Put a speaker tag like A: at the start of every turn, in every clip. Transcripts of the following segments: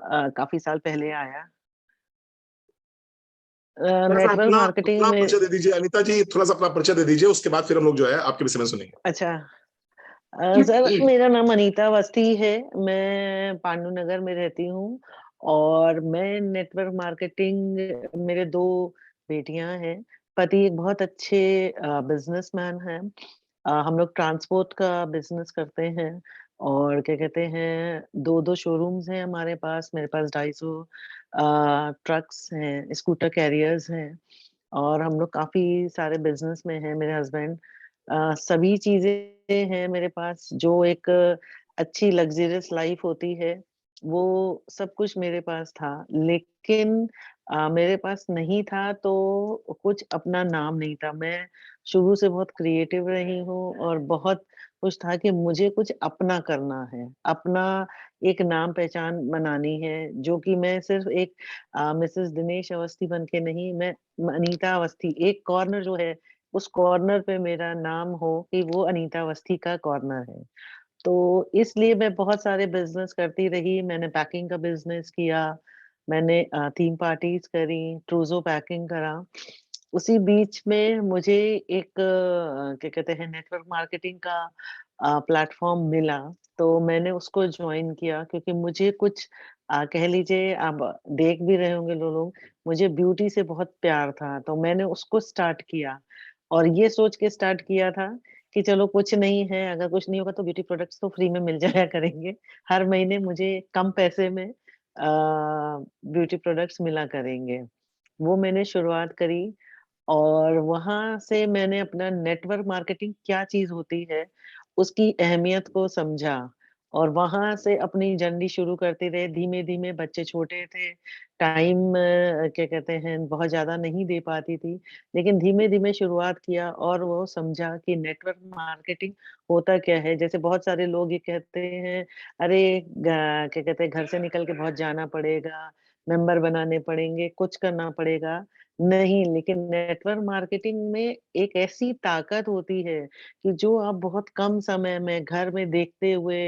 A: काफ़ी साल पहले आया।
B: थोड़ा-सा
A: नेटवर्क
B: अपना
A: मार्केटिंग
B: अपना
A: में।
B: परिचय दे दीजिए अनीता जी, थोड़ा-सा अपना परिचय दे दीजिए, उसके बाद फिर हम लोग जो है आपके विषय में सुनेंगे।
A: अच्छा। सर, मेरा नाम अनीता अवस्थी है, मैं पांडु नगर में रहती हूँ और मैं नेटवर्क मार्केटिंग, मेरे 2 बेटियाँ हैं, पति एक बहुत अच्छे बिज़नेसमैन हैं। हम लोग ट्रांसपोर्ट का बिज़नेस करते हैं और क्या कहते हैं, 2-2 शोरूम्स हैं हमारे पास, मेरे पास 250 ट्रक्स हैं, स्कूटर कैरियर्स हैं और हम लोग काफ़ी सारे बिज़नेस में हैं, मेरे हस्बैंड। सभी चीज़ें हैं मेरे पास जो एक अच्छी लग्ज़रियस लाइफ़ होती है, वो सब कुछ मेरे पास था। लेकिन मेरे पास नहीं था तो कुछ अपना नाम नहीं था। मैं शुरू से बहुत क्रिएटिव रही हूँ और बहुत कुछ था कि मुझे कुछ अपना करना है, अपना एक नाम पहचान बनानी है, जो कि मैं सिर्फ़ एक मिसेज़ दिनेश अवस्थी बन के नहीं, मैं अनीता अवस्थी, एक कॉर्नर जो है, उस कॉर्नर पे मेरा नाम हो कि वो अनीता अवस्थी का कॉर्नर है। तो इसलिए मैं बहुत सारे बिज़नेस करती रही, मैंने पैकिंग का बिज़नेस किया, मैंने थीम पार्टीज़ करी, ट्रूज़ो पैकिंग करा। उसी बीच में मुझे एक क्या कहते हैं, नेटवर्क मार्केटिंग का प्लेटफ़ॉर्म मिला, तो मैंने उसको जॉइन किया क्योंकि मुझे कुछ कह लीजिए, आप देख भी रहे होंगे लोग, मुझे ब्यूटी से बहुत प्यार था, तो मैंने उसको स्टार्ट किया और ये सोच के स्टार्ट किया था कि चलो कुछ नहीं है, अगर कुछ नहीं होगा तो ब्यूटी प्रोडक्ट्स तो फ्री में मिल जाया करेंगे। हर महीने मुझे कम पैसे में ब्यूटी प्रोडक्ट्स मिला करेंगे। वो मैंने शुरुआत करी और वहाँ से मैंने अपना नेटवर्क मार्केटिंग क्या चीज़ होती है, उसकी अहमियत को समझा और वहाँ से अपनी जर्नी शुरू करते रहे। धीमे-धीमे बच्चे छोटे थे, टाइम क्या कहते हैं, बहुत ज़्यादा नहीं दे पाती थी, लेकिन धीमे-धीमे शुरुआत किया और वो समझा कि नेटवर्क मार्केटिंग होता क्या है। जैसे बहुत सारे लोग ये कहते हैं, "अरे क्या कहते हैं, घर से निकल के बहुत जाना पड़ेगा, मेंबर बनाने पड़ेंगे, कुछ करना पड़ेगा।" नहीं, लेकिन नेटवर्क मार्केटिंग में एक ऐसी ताकत होती है कि जो आप बहुत कम समय में घर में देखते हुए,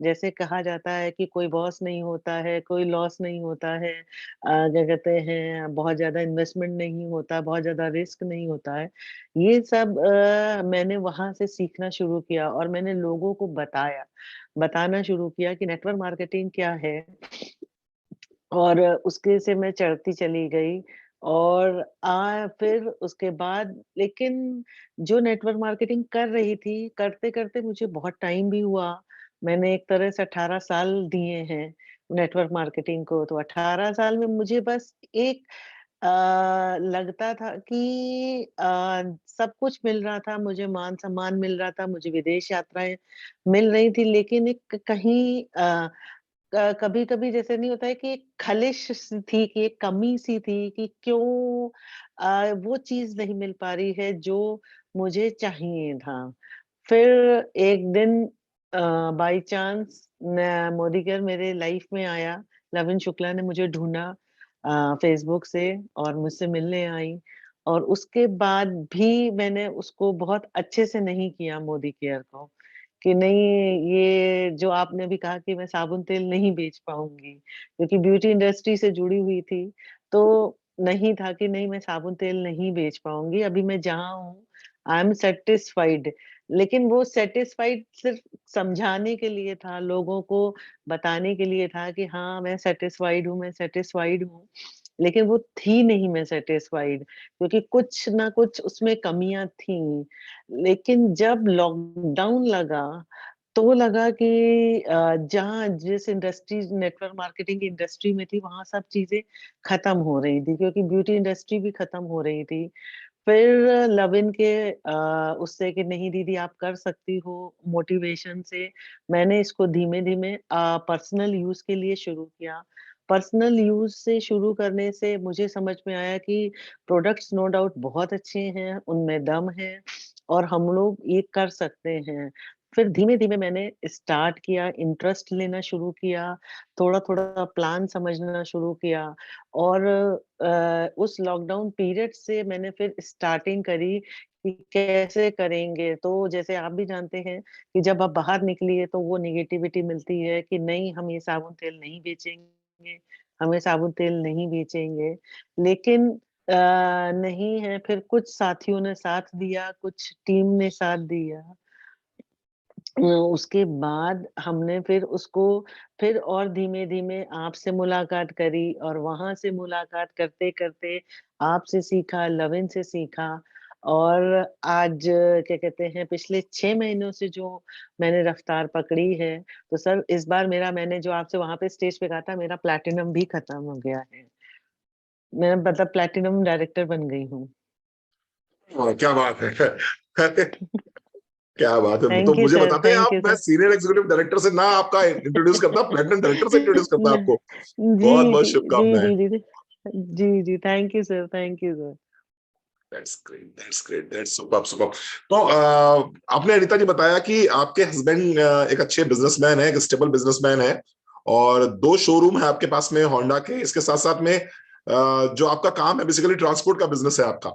A: जैसे कहा जाता है कि कोई बॉस नहीं होता है, कोई लॉस नहीं होता है, क्या कहते हैं, बहुत ज़्यादा इन्वेस्टमेंट नहीं होता, बहुत ज़्यादा रिस्क नहीं होता है। ये सब मैंने वहाँ से सीखना शुरू किया और मैंने लोगों को बताना शुरू किया कि नेटवर्क मार्केटिंग क्या है और उसके से मैं चढ़ती चली गई और फिर उसके बाद लेकिन जो नेटवर्क मार्केटिंग कर रही थी, करते-करते मुझे बहुत टाइम भी हुआ। मैंने एक तरह से 18 साल दिए हैं नेटवर्क मार्केटिंग को, तो 18 साल में मुझे बस एक अ, लगता था कि सब कुछ मिल रहा था, मुझे मान-सम्मान मिल रहा था, मुझे विदेश यात्राएँ मिल रही थी, लेकिन एक कहीं कभी-कभी जैसे नहीं होता है कि एक खलिश सी थी कि एक कमी सी थी कि क्यों वो चीज़ नहीं मिल पा रही है जो मुझे चाहिए था। फिर एक दिन बाय चांस न मोदी केयर मेरे लाइफ में आया, लविन शुक्ला ने मुझे ढूँढा फ़ेसबुक से और मुझसे मिलने आई और उसके बाद भी मैंने उसको बहुत अच्छे से नहीं किया मोदी केयर को। कि नहीं, ये जो आपने भी कहा कि मैं साबुन तेल नहीं बेच पाऊँगी, क्योंकि ब्यूटी इंडस्ट्री से जुड़ी हुई थी, तो नहीं था कि नहीं मैं साबुन तेल नहीं बेच पाऊँगी, अभी मैं जहाँ हूँ आई एम सैटिस्फाइड। लेकिन वो सैटिस्फाइड सिर्फ़ समझाने के लिए था, लोगों को बताने के लिए था कि हाँ, मैं सैटिस्फाइड हूँ। लेकिन वो थी नहीं मैं सैटिस्फाइड क्योंकि कुछ ना कुछ उसमें कमियाँ थीं। लेकिन जब लॉकडाउन लगा, तो लगा कि जहाँ जिस इंडस्ट्रीज़ नेटवर्क मार्केटिंग की इंडस्ट्री में थी, वहाँ सब चीज़ें खत्म हो रही थी क्योंकि ब्यूटी इंडस्ट्री भी खत्म हो रही थी। फिर लव-इन के उससे कि नहीं दीदी आप कर सकती हो मोटिवेशन से मैंने इसको धीमे-धीमे पर्सनल यूज़ के लिए शुरू किया। पर्सनल यूज़ से शुरू करने से मुझे समझ में आया कि प्रोडक्ट्स नो डाउट बहुत अच्छे हैं, उनमें दम है और हम लोग ये कर सकते हैं। फिर धीमे-धीमे मैंने स्टार्ट किया, इंटरेस्ट लेना शुरू किया, थोड़ा-थोड़ा प्लान समझना शुरू किया और उस लॉकडाउन पीरियड से मैंने फिर स्टार्टिंग करी कि कैसे करेंगे। तो जैसे आप भी जानते हैं कि जब आप बाहर निकलिए तो वो नेगेटिविटी मिलती है कि नहीं हम ये साबुन तेल नहीं बेचेंगे। हमें साबुन तेल नहीं बेचेंगे। लेकिन नहीं है, फिर कुछ साथियों ने साथ दिया, कुछ टीम ने साथ दिया। उसके बाद हमने फिर उसको फिर और धीमे-धीमे आपसे मुलाकात करी और वहाँ से मुलाकात करते-करते आपसे सीखा, लविन से सीखा और आज क्या कहते हैं पिछले 6 महीनों से जो मैंने रफ्तार पकड़ी है, तो सर इस बार मेरा मैंने जो आपसे वहाँ पे स्टेज पे कहा था मेरा प्लैटिनम भी खत्म हो गया है। मैं मतलब प्लैटिनम डायरेक्टर बन गई हूँ।
B: क्या बात है। क्या बात है। तो
A: थैंक यू
B: मुझे
A: सर,
B: बताते हैं
A: थैंक
B: आप,
A: यू
B: मैं
A: सर।
B: सीनियर एग्जीक्यूटिव डायरेक्टर से ना आपका इंट्रोड्यूस करता, प्लेटिनम डायरेक्टर से इंट्रोड्यूस करता
A: न
B: आपको। बहुत
A: जी,
B: बहुत
A: जी, जी,
B: शुभकामनाएं।
A: जी, जी, जी। जी, जी, thank you sir, thank you sir.
B: That's great, that's great, that's superb, superb. तो आपने अनीता जी बताया कि आपके हस्बैंड एक अच्छे बिजनेसमैन है, एक स्टेबल बिजनेसमैन है, और 2 शोरूम है आपके पास में होंडा के। इसके साथ साथ में जो आपका काम है बेसिकली ट्रांसपोर्ट का बिजनेस है आपका।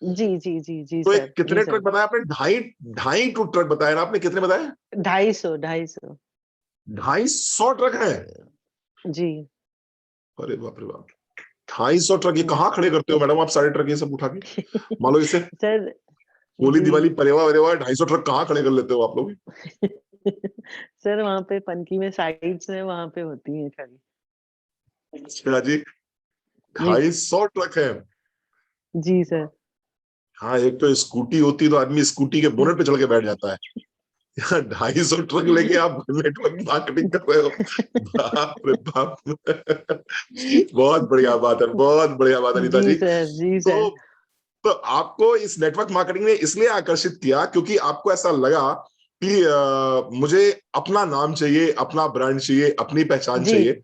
A: जी, जी, जी, जी
B: तो
A: सर,
B: एक
A: जी
B: कितने ट्रक
A: सर।
B: बताया आपने? ढाई, ढाई टू ट्रक बताया ना आपने? कितने बताए?
A: 250, 250
B: 250 ट्रक है?
A: जी।
B: अरे बाप रे बाप। 250 ट्रक, ये
A: हुँ।
B: कहाँ खड़े करते हो मैडम आप सारे ट्रक ये सब उठा के? मान लो इसे
A: सर
B: होली
A: जी।
B: दिवाली परेवा वरेवा 250 ट्रक कहाँ खड़े कर लेते हो आप लोग?
A: सर वहाँ पे पनकी में साइट्स हैं, वहाँ पे होती हैं खड़ी।
B: अच्छा जी।
A: जी,
B: 250 ट्रक है।
A: जी सर।
B: हाँ, एक तो स्कूटी होती तो आदमी स्कूटी के बोनट पे चढ़ के बैठ जाता है। यहाँ 250 ट्रक लेके आप नेटवर्क मार्केटिंग कर रहे हो? बाप रे बाप। बहुत बढ़िया बात है, बहुत बढ़िया बात है अनीता
A: जी
B: जी।
A: सर, जी सर।
B: तो तो आपको इस नेटवर्क मार्केटिंग ने इसलिए आकर्षित किया क्योंकि आपको ऐसा लगा कि मुझे अपना नाम चाहिए, अपना ब्रांड चाहिए, अपनी पहचान
A: जी,
B: चाहिए।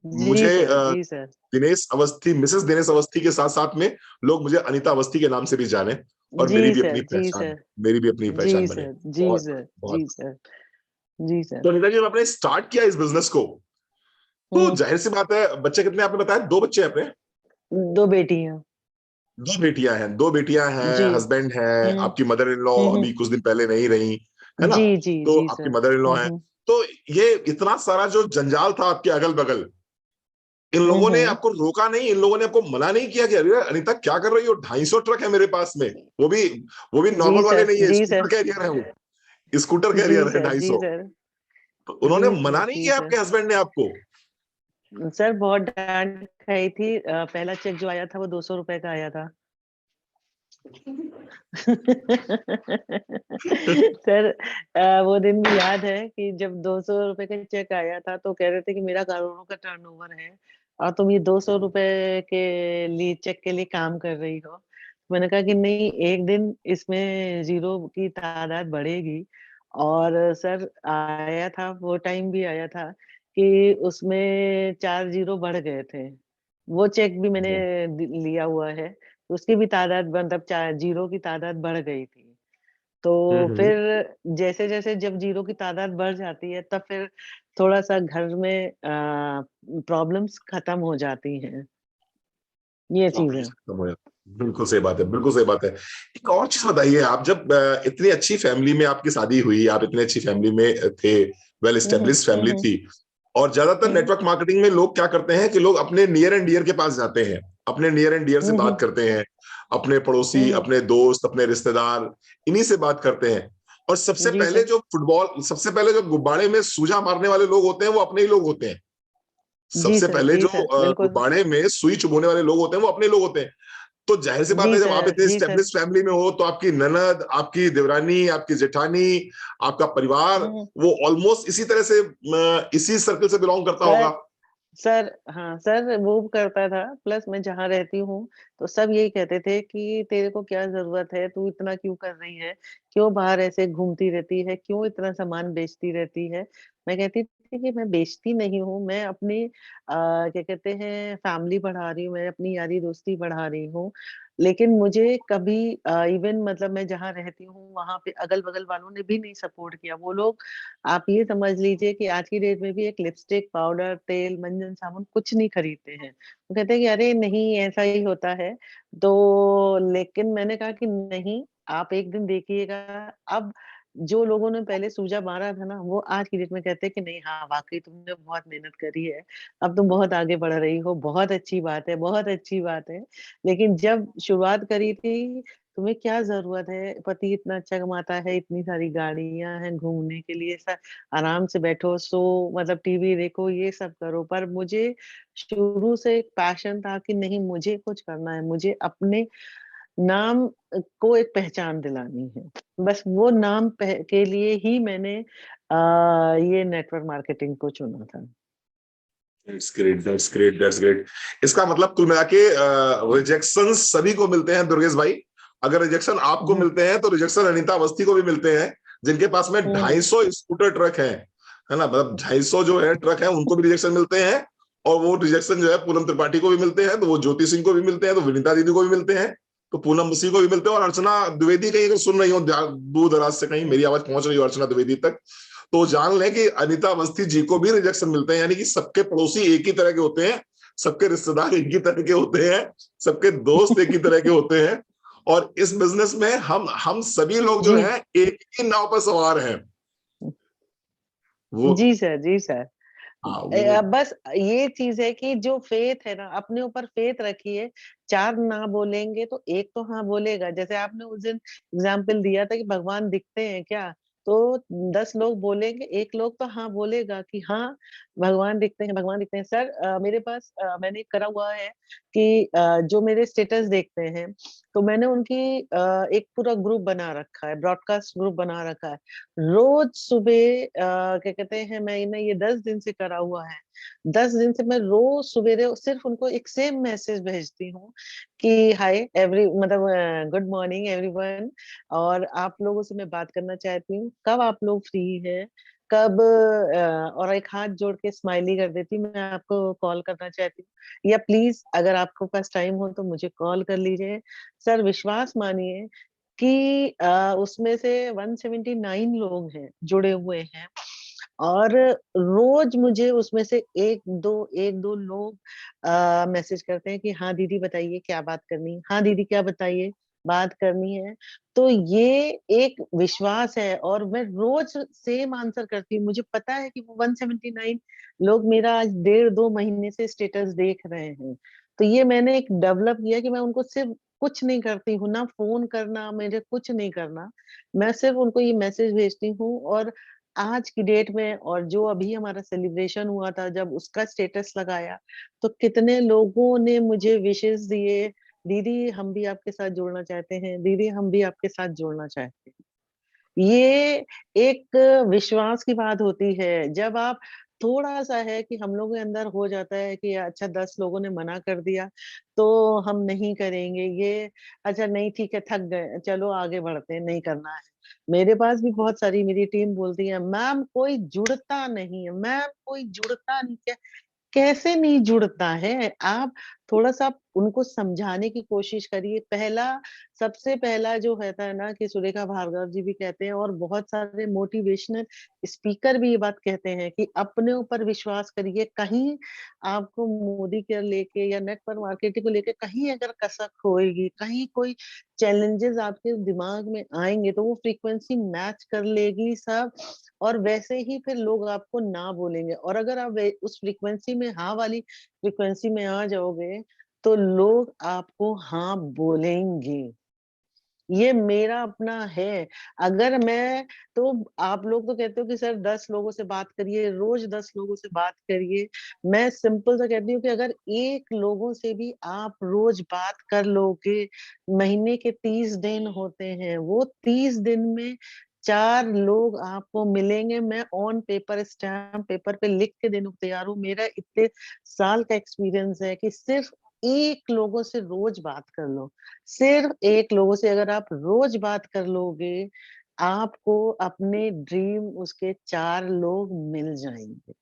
A: जी
B: मुझे
A: सर, जी सर।
B: दिनेश अवस्थी, मिसेस दिनेश अवस्थी के साथ साथ में लोग मुझे अनीता अवस्थी के नाम से भी जाने, और
A: जी
B: मेरी भी
A: सर,
B: अपनी
A: जी
B: पहचान,
A: सर।
B: मेरी भी अपनी
A: जी
B: पहचान बने।
A: सर, जी
B: बहुत
A: सर,
B: बहुत।
A: जी सर, जी सर।
B: तो अनीता जी, जब आपने स्टार्ट किया इस बिजनेस को, तो
A: हुँ,
B: जाहिर सी बात है, बच्चे कितने आपने बताया? 2 बच्चे हैं अपने?
A: 2 बेटियाँ।
B: 2 बेटियां हैं, 2 बेटियां हैं,
A: जी।
B: हस्बैंड है,
A: हुँ,
B: आपकी मदर इन लॉ
A: हुँ, हुँ।
B: अभी कुछ दिन पहले नहीं रही, है ना?
A: जी, जी,
B: तो
A: जी
B: आपकी
A: सर।
B: मदर इन लॉ
A: हुँ,
B: है।
A: हुँ।
B: तो ये इतना सारा जो जंजाल था आपके अगल बगल, इन
A: हुँ,
B: लोगों ने
A: हुँ।
B: आपको रोका नहीं? इन लोगों ने आपको मना नहीं किया कि अरे अनीता क्या कर रही हो? 250 ट्रक है मेरे पास में, वो भी वो भी
A: जी
B: नॉर्मल वाले
A: सर,
B: नहीं है,
A: जी
B: स्कूटर
A: सर।
B: कैरियर है वो, स्कूटर
A: जी
B: कैरियर है
A: सर, जी
B: 250।
A: सर।
B: तो उन्होंने
A: जी सर,
B: मना नहीं
A: जी
B: किया
A: सर।
B: आपके हस्बैंड ने आपको?
A: सर बहुत डाँट खाई थी पहला चेक जो आया था वो ₹200 का आया था। सर वो दिन भी याद है कि जब ₹200 का चेक आया था तो कह रहे थे कि मेरा करोड़ों का टर्नओवर है और तुम ये ₹200 के लिए चेक के लिए काम कर रही हो। मैंने कहा कि नहीं एक दिन इसमें ज़ीरो की तादाद बढ़ेगी और सर आया था वो टाइम भी आया था कि उसमें 4 ज़ीरो बढ़ गए थे। वो चेक भी मैंने लिया हुआ है। उसकी भी तादाद मतलब चा ज़ीरो की तादाद बढ़ गई थी। तो
B: हम्म।
A: फिर जैसे-जैसे जब ज़ीरो की तादाद बढ़ जाती है तब फिर थोड़ा-सा घर में प्रॉब्लम्स खत्म हो जाती हैं। ये चीज़ है।
B: खत्म हो जाता है। बिल्कुल सही बात है, बिल्कुल सही बात है। एक और चीज बताइए, आप जब इतनी अच्छी फैमिली में आपकी शादी हुई, आप इतनी अच्छी फैमिली में थे, वेल
A: हुँ, हुँ।
B: एस्टेब्लिश्ड
A: हुँ,
B: फैमिली
A: हुँ।
B: थी, और ज्यादातर
A: हुँ।
B: नेटवर्क मार्केटिंग में लोग क्या करते हैं कि लोग अपने नियर एंड डियर के पास जाते हैं, अपने नियर एंड डियर से
A: हुँ,
B: बात
A: हुँ।
B: करते हैं, अपने
A: हुँ,
B: पड़ोसी,
A: हुँ।
B: अपने दोस्त, अपने रिश्तेदार, इन्हीं से बात करते हैं। और सबसे
A: जी
B: पहले
A: सर।
B: जो फुटबॉल, सबसे पहले जो गुब्बारे में सूजा मारने वाले लोग होते हैं वो अपने ही लोग होते हैं।
A: जी
B: सबसे
A: सर,
B: पहले
A: जी
B: जो
A: सर, बिल्कुल।
B: गुब्बारे में सुई चुभोने वाले लोग होते हैं वो अपने लोग होते हैं। तो जाहिर सी बात
A: जी
B: है, जब आप
A: सर,
B: इतने
A: जी सर।
B: स्टेब्लिश फैमिली में हो तो आपकी ननद, आपकी देवरानी, आपकी जेठानी, आपका परिवार,
A: हुँ, हुँ।
B: वो ऑलमोस्ट इसी तरह से इसी सर्कल से बिलोंग करता
A: सर
B: होगा।
A: सर हाँ, सर वो करता था प्लस मैं जहाँ रहती हूँ, तो सब यही कहते थे कि तेरे को क्या ज़रूरत है? तू इतना क्यों कर रही है? क्यों बाहर ऐसे घूमती रहती है? क्यों इतना सामान बेचती रहती है? मैं कहती थी कि मैं बेचती नहीं हूँ, मैं अपनी क्या कहते हैं फैमिली बढ़ा रही हूँ, मैं अपनी यारी-दोस्ती बढ़ा रही हूँ। लेकिन मुझे कभी इवन मतलब मैं जहाँ रहती हूँ, वहाँ पे अगल-बगल वालों ने भी नहीं सपोर्ट किया। वो लोग आप ये समझ लीजिए कि आज की डेट में भी एक लिपस्टिक, पाउडर, तेल, मंजन, साबुन कुछ नहीं खरीदते हैं। वो कहते हैं कि अरे नहीं ऐसा ही होता है। तो लेकिन मैंने कहा कि नहीं, आप एक दिन देखिएगा अब जो लोगों ने पहले सूजा मारा था ना, वो आज की डेट में कहते हैं कि नहीं, हाँ, वाक़ई तुमने बहुत मेहनत करी है। अब तुम बहुत आगे बढ़ रही हो, बहुत अच्छी बात है, बहुत अच्छी बात है। लेकिन जब शुरुआत करी थी, तुम्हें क्या ज़रूरत है? पति इतना अच्छा कमाता है, इतनी सारी गाड़ियाँ हैं घूमने के लिए, आराम से बैठो, सो मतलब टीवी देखो, ये सब करो। पर मुझे शुरू से एक पैशन था कि नहीं, मुझे कुछ करना है, मुझे अपने नाम को एक पहचान दिलानी है। बस वो नाम के लिए ही मैंने ये नेटवर्क मार्केटिंग को चुना था।
B: That's great, that's great, that's great. इसका मतलब कुल मिला के रिजेक्शन सभी को मिलते हैं दुर्गेश भाई। अगर रिजेक्शन आपको
A: हुँ,
B: मिलते हैं तो रिजेक्शन अनीता अवस्थी को भी मिलते हैं, जिनके पास में
A: हुँ,
B: 250 स्कूटर ट्रक है ना, मतलब 250 जो है ट्रक है, उनको भी रिजेक्शन मिलते हैं। और वो रिजेक्शन जो है पूनम त्रिपाठी को भी मिलते हैं, तो वो ज्योति सिंह को भी मिलते हैं, तो विनीता दीदी को भी मिलते हैं, तो पूनम मुसी को भी मिलते हैं। और अर्चना द्विवेदी कहीं अगर सुन रही हो दूर दराज से, कहीं मेरी आवाज पहुंच रही हो अर्चना द्विवेदी तक, तो जान लें कि अनीता अवस्थी जी को भी रिजेक्शन मिलते हैं। यानी कि सबके पड़ोसी एक ही तरह के होते हैं, सबके रिश्तेदार एक ही तरह के होते हैं, सबके दोस्त एक ही तरह के होते हैं। और इस बिजनेस में हम सभी लोग जो
A: जी,
B: हैं एक ही नाव पर सवार हैं। वो
A: जी सर, जी सर।
B: हाँ वो
A: बस ये चीज़ है कि जो फ़ेथ है ना, अपने ऊपर फ़ेथ रखिए, 4 ना बोलेंगे तो 1 तो हाँ बोलेगा। जैसे आपने उस दिन एग्ज़ाम्पल दिया था कि भगवान दिखते हैं क्या? तो 10 लोग बोलेंगे, 1 लोग तो हाँ बोलेगा कि हाँ, भगवान दिखते हैं, भगवान दिखते हैं। सर मेरे पास मैंने करा हुआ है कि जो मेरे स्टेटस देखते हैं, तो मैंने उनकी एक पूरा ग्रुप बना रखा है, ब्रॉडकास्ट ग्रुप बना रखा है। रोज़ सुबह क्या कहते हैं, मैंने ये 10 दिन से करा हुआ है। 10 दिन से मैं रोज़ सवेरे सिर्फ़ उनको एक सेम मैसेज भेजती हूँ कि हाय मतलब गुड मॉर्निंग एवरीवन, और आप लोगों से मैं बात करना चाहती हूँ। कब आप लोग फ्री हैं? कब और एक हाथ जोड़ के स्माइली कर देती हूँ, मैं आपको कॉल करना चाहती हूँ, या प्लीज़ अगर आपके पास टाइम हो तो मुझे कॉल कर लीजिए। सर विश्वास मानिए कि उसमें से 179 लोग हैं, जुड़े हुए हैं, और रोज़ मुझे उसमें से 1-2 लोग मैसेज करते हैं कि हाँ दीदी बताइए क्या बात करनी है? हाँ दीदी क्या बताइए, बात करनी है। तो ये एक विश्वास है और मैं रोज़ सेम आंसर करती हूँ। मुझे पता है कि वो 179 लोग मेरा आज डेढ़ 2 महीने से स्टेटस देख रहे हैं। तो ये मैंने एक डेवलप किया कि मैं उनको सिर्फ़ कुछ नहीं करती हूँ, ना फ़ोन करना, मुझे कुछ नहीं करना। मैं सिर्फ़ उनको ये मैसेज भेजती हूँ, और आज की डेट में, और जो अभी हमारा सेलिब्रेशन हुआ था जब उसका स्टेटस लगाया, तो कितने लोगों ने मुझे विशेस दिए, दीदी हम भी आपके साथ जुड़ना चाहते हैं, दीदी हम भी आपके साथ जुड़ना चाहते हैं। ये एक विश्वास की बात होती है। जब आप थोड़ा-सा है कि हम लोगों के अंदर हो जाता है कि अच्छा 10 लोगों ने मना कर दिया, तो हम नहीं करेंगे ये, अच्छा नहीं ठीक है, थक गए, चलो आगे बढ़ते हैं, नहीं करना है। मेरे पास भी बहुत सारी मेरी टीम बोलती है, मैम कोई जुड़ता नहीं है, मैम कोई जुड़ता नहीं है। कैसे नहीं जुड़ता है? आप थोड़ा-सा आप उनको समझाने की कोशिश करिए। सबसे पहला जो रहता है ना कि सुरेखा भार्गव जी भी कहते हैं, और बहुत सारे मोटिवेशनल स्पीकर भी ये बात कहते हैं कि अपने ऊपर विश्वास करिए। कहीं आपको मोदी केयर लेके या नेटवर्क मार्केटिंग को लेके कहीं अगर कसक होएगी, कहीं कोई चैलेंजेज़ आपके दिमाग में आएँगे, तो वो फ्रीक्वेंसी मैच कर लेगी सब, और वैसे ही फिर लोग आपको ना बोलेंगे, और अगर आप उस फ्रीक्वेंसी में हाँ वाली फ्रीक्वेंसी में आ जाओगे, तो लोग आपको हाँ बोलेंगे। ये मेरा अपना है। अगर मैं तो आप लोग तो कहते हो कि सर 10 लोगों से बात करिए, रोज़ 10 लोगों से बात करिए। मैं सिंपल सा कहती हूँ कि अगर 1 लोगों से भी आप रोज़ बात कर लोगे, महीने के 30 दिन होते हैं, वो 30 दिन में 4 लोग आपको मिलेंगे। मैं ऑन पेपर, स्टैम्प पेपर पे लिख के देने को तैयार हूँ। मेरा इतने साल का एक्सपीरियंस है कि सिर्फ़ 1 लोगों से रोज़ बात कर लो। सिर्फ 1 लोगों से अगर आप रोज़ बात कर लोगे, आपको अपने ड्रीम उसके 4 लोग मिल जाएँगे,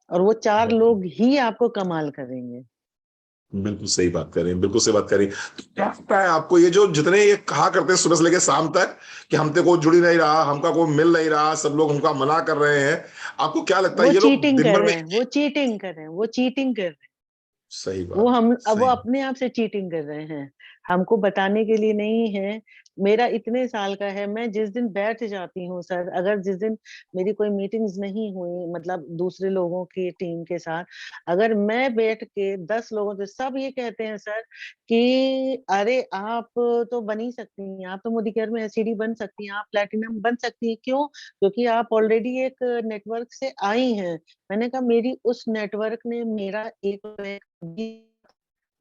A: और वो 4 लोग ही आपको कमाल करेंगे।
B: बिल्कुल सही बात कर रहे हैं, बिल्कुल सही बात कर रही हैं। तो क्या लगता है आपको, ये जो जितने ये कहा करते हैं सुबह से लेके शाम तक कि हमसे कोई जुड़ ही नहीं रहा, हमका कोई मिल नहीं रहा, सब लोग हमका मना कर रहे हैं, आपको क्या लगता है
A: वो
B: ये लोग
A: चीटिंग
B: दिन
A: कर
B: भर में?
A: रहे हैं, वो चीटिंग कर रहे हैं, वो चीटिंग कर रहे हैं।
B: सही बात,
A: वो
B: सही।
A: अपने आप से चीटिंग कर रहे हैं। हमको बताने के लिए नहीं है, मेरा इतने साल का है, मैं जिस दिन बैठ जाती हूँ सर, अगर जिस दिन मेरी कोई मीटिंग्स नहीं हुई मतलब दूसरे लोगों की टीम के साथ, अगर मैं बैठ के 10 लोगों से, सब ये कहते हैं सर कि अरे आप तो बन ही सकती हैं, आप तो मोदी केयर में एसईडी बन सकती हैं, आप प्लैटिनम बन सकती हैं। क्यों? क्योंकि आप ऑलरेडी एक नेटवर्क से आई हैं। मैंने कहा मेरी उस नेटवर्क ने मेरा एक रुपए भी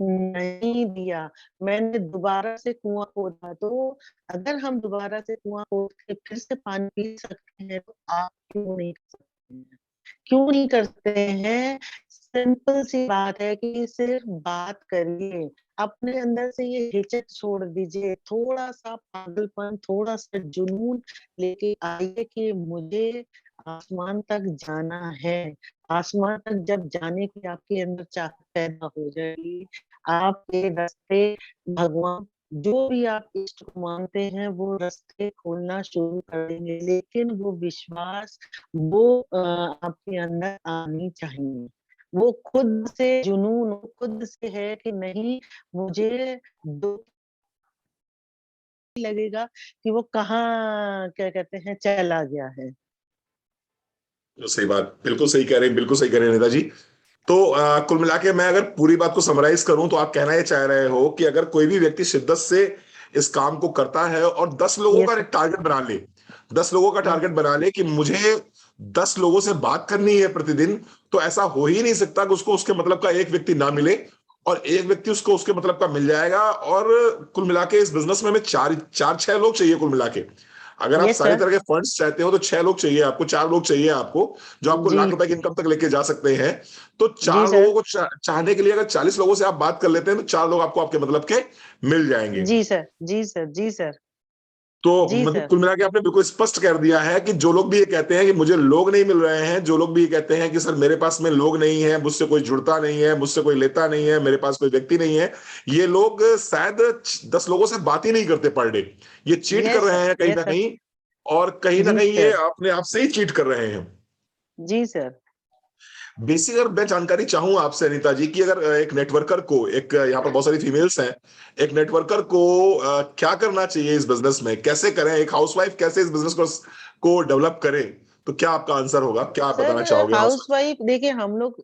A: नहीं दिया, मैंने दोबारा से कुआँ खोदा। तो अगर हम दोबारा से कुआँ खोद के फिर से पानी पी सकते हैं, तो आप क्यों नहीं कर सकते हैं? क्यों नहीं करते हैं? सिंपल सी बात है कि सिर्फ बात करिए, अपने अंदर से ये हिचक छोड़ दीजिए, थोड़ा-सा पागलपन, थोड़ा-सा जुनून लेके आइए कि मुझे आसमान तक जाना है। आसमान तक जब जाने की आपके अंदर चाहत पैदा हो जाएगी, आपके रास्ते भगवान जो भी आप इष्ट को मानते हैं, वो रास्ते खोलना शुरू कर देंगे, लेकिन वो विश्वास, वो आपके अंदर आनी चाहिए। वो खुद से जुनून, वो खुद से है कि नहीं, मुझे दो लगेगा कि वो कहाँ क्या कहते हैं चला गया है।
B: तो सही बात, बिल्कुल सही कह रहे हैं, बिल्कुल सही कह रहे हैं नेता जी। तो कुल मिला के मैं अगर पूरी बात को समराइज करूं तो आप कहना ये चाह रहे हो कि अगर कोई भी व्यक्ति शिद्दत से इस काम को करता है और 10 लोगों का
A: यस सर।
B: एक टारगेट बना ले, 10 लोगों का
A: हुँ,
B: टारगेट बना ले कि मुझे 10 लोगों से बात करनी है प्रतिदिन, तो ऐसा हो ही नहीं सकता कि उसको उसके मतलब का एक व्यक्ति ना मिले, और एक व्यक्ति उसको उसके मतलब का मिल जाएगा। और कुल मिला के इस बिजनेस में हमें चार चार छह लोग चाहिए कुल मिला के। अगर आप
A: यस
B: सारी
A: सर।
B: तरह के फंड्स चाहते हो तो 6 लोग चाहिए आपको, 4 लोग चाहिए आपको, जो आपको
A: जी,
B: लाख रुपए की इनकम तक लेके जा सकते हैं। तो
A: जी
B: चार
A: सर।
B: लोगों को चाहने के लिए अगर 40 लोगों से आप बात कर लेते हैं तो 4 लोग आपको आपके मतलब के मिल जाएंगे।
A: जी सर, जी सर, जी सर,
B: तो
A: जी
B: मतलब
A: सर।
B: कुल मिला के आपने बिल्कुल स्पष्ट कर दिया है कि जो लोग भी ये कहते हैं कि मुझे लोग नहीं मिल रहे हैं, जो लोग भी ये कहते हैं कि सर मेरे पास में लोग नहीं है, मुझसे कोई जुड़ता नहीं है, मुझसे कोई लेता नहीं है, मेरे पास कोई व्यक्ति नहीं है, ये लोग शायद 10 लोगों से बात ही नहीं करते पर डे, ये चीट कर
A: यस
B: रहे
A: सर,
B: हैं कहीं
A: यस
B: ना
A: सर।
B: कहीं। और कहीं ना
A: जी
B: कहीं ये
A: सर,
B: अपने आप से ही चीट कर रहे हैं।
A: जी सर।
B: बेसिक अगर मैं जानकारी चाहूँ आपसे अनीता जी कि अगर एक नेटवर्कर को, एक यहाँ पर बहुत सारी फीमेल्स हैं, एक नेटवर्कर को क्या करना चाहिए इस बिजनेस में, कैसे करें, एक हाउसवाइफ कैसे इस बिजनेस को डेवलप करे, तो क्या आपका आंसर होगा, क्या आप
A: सर
B: बताना चाहोगे हाउसवाइफ?
A: हाउसवाइफ देखिए हम लोग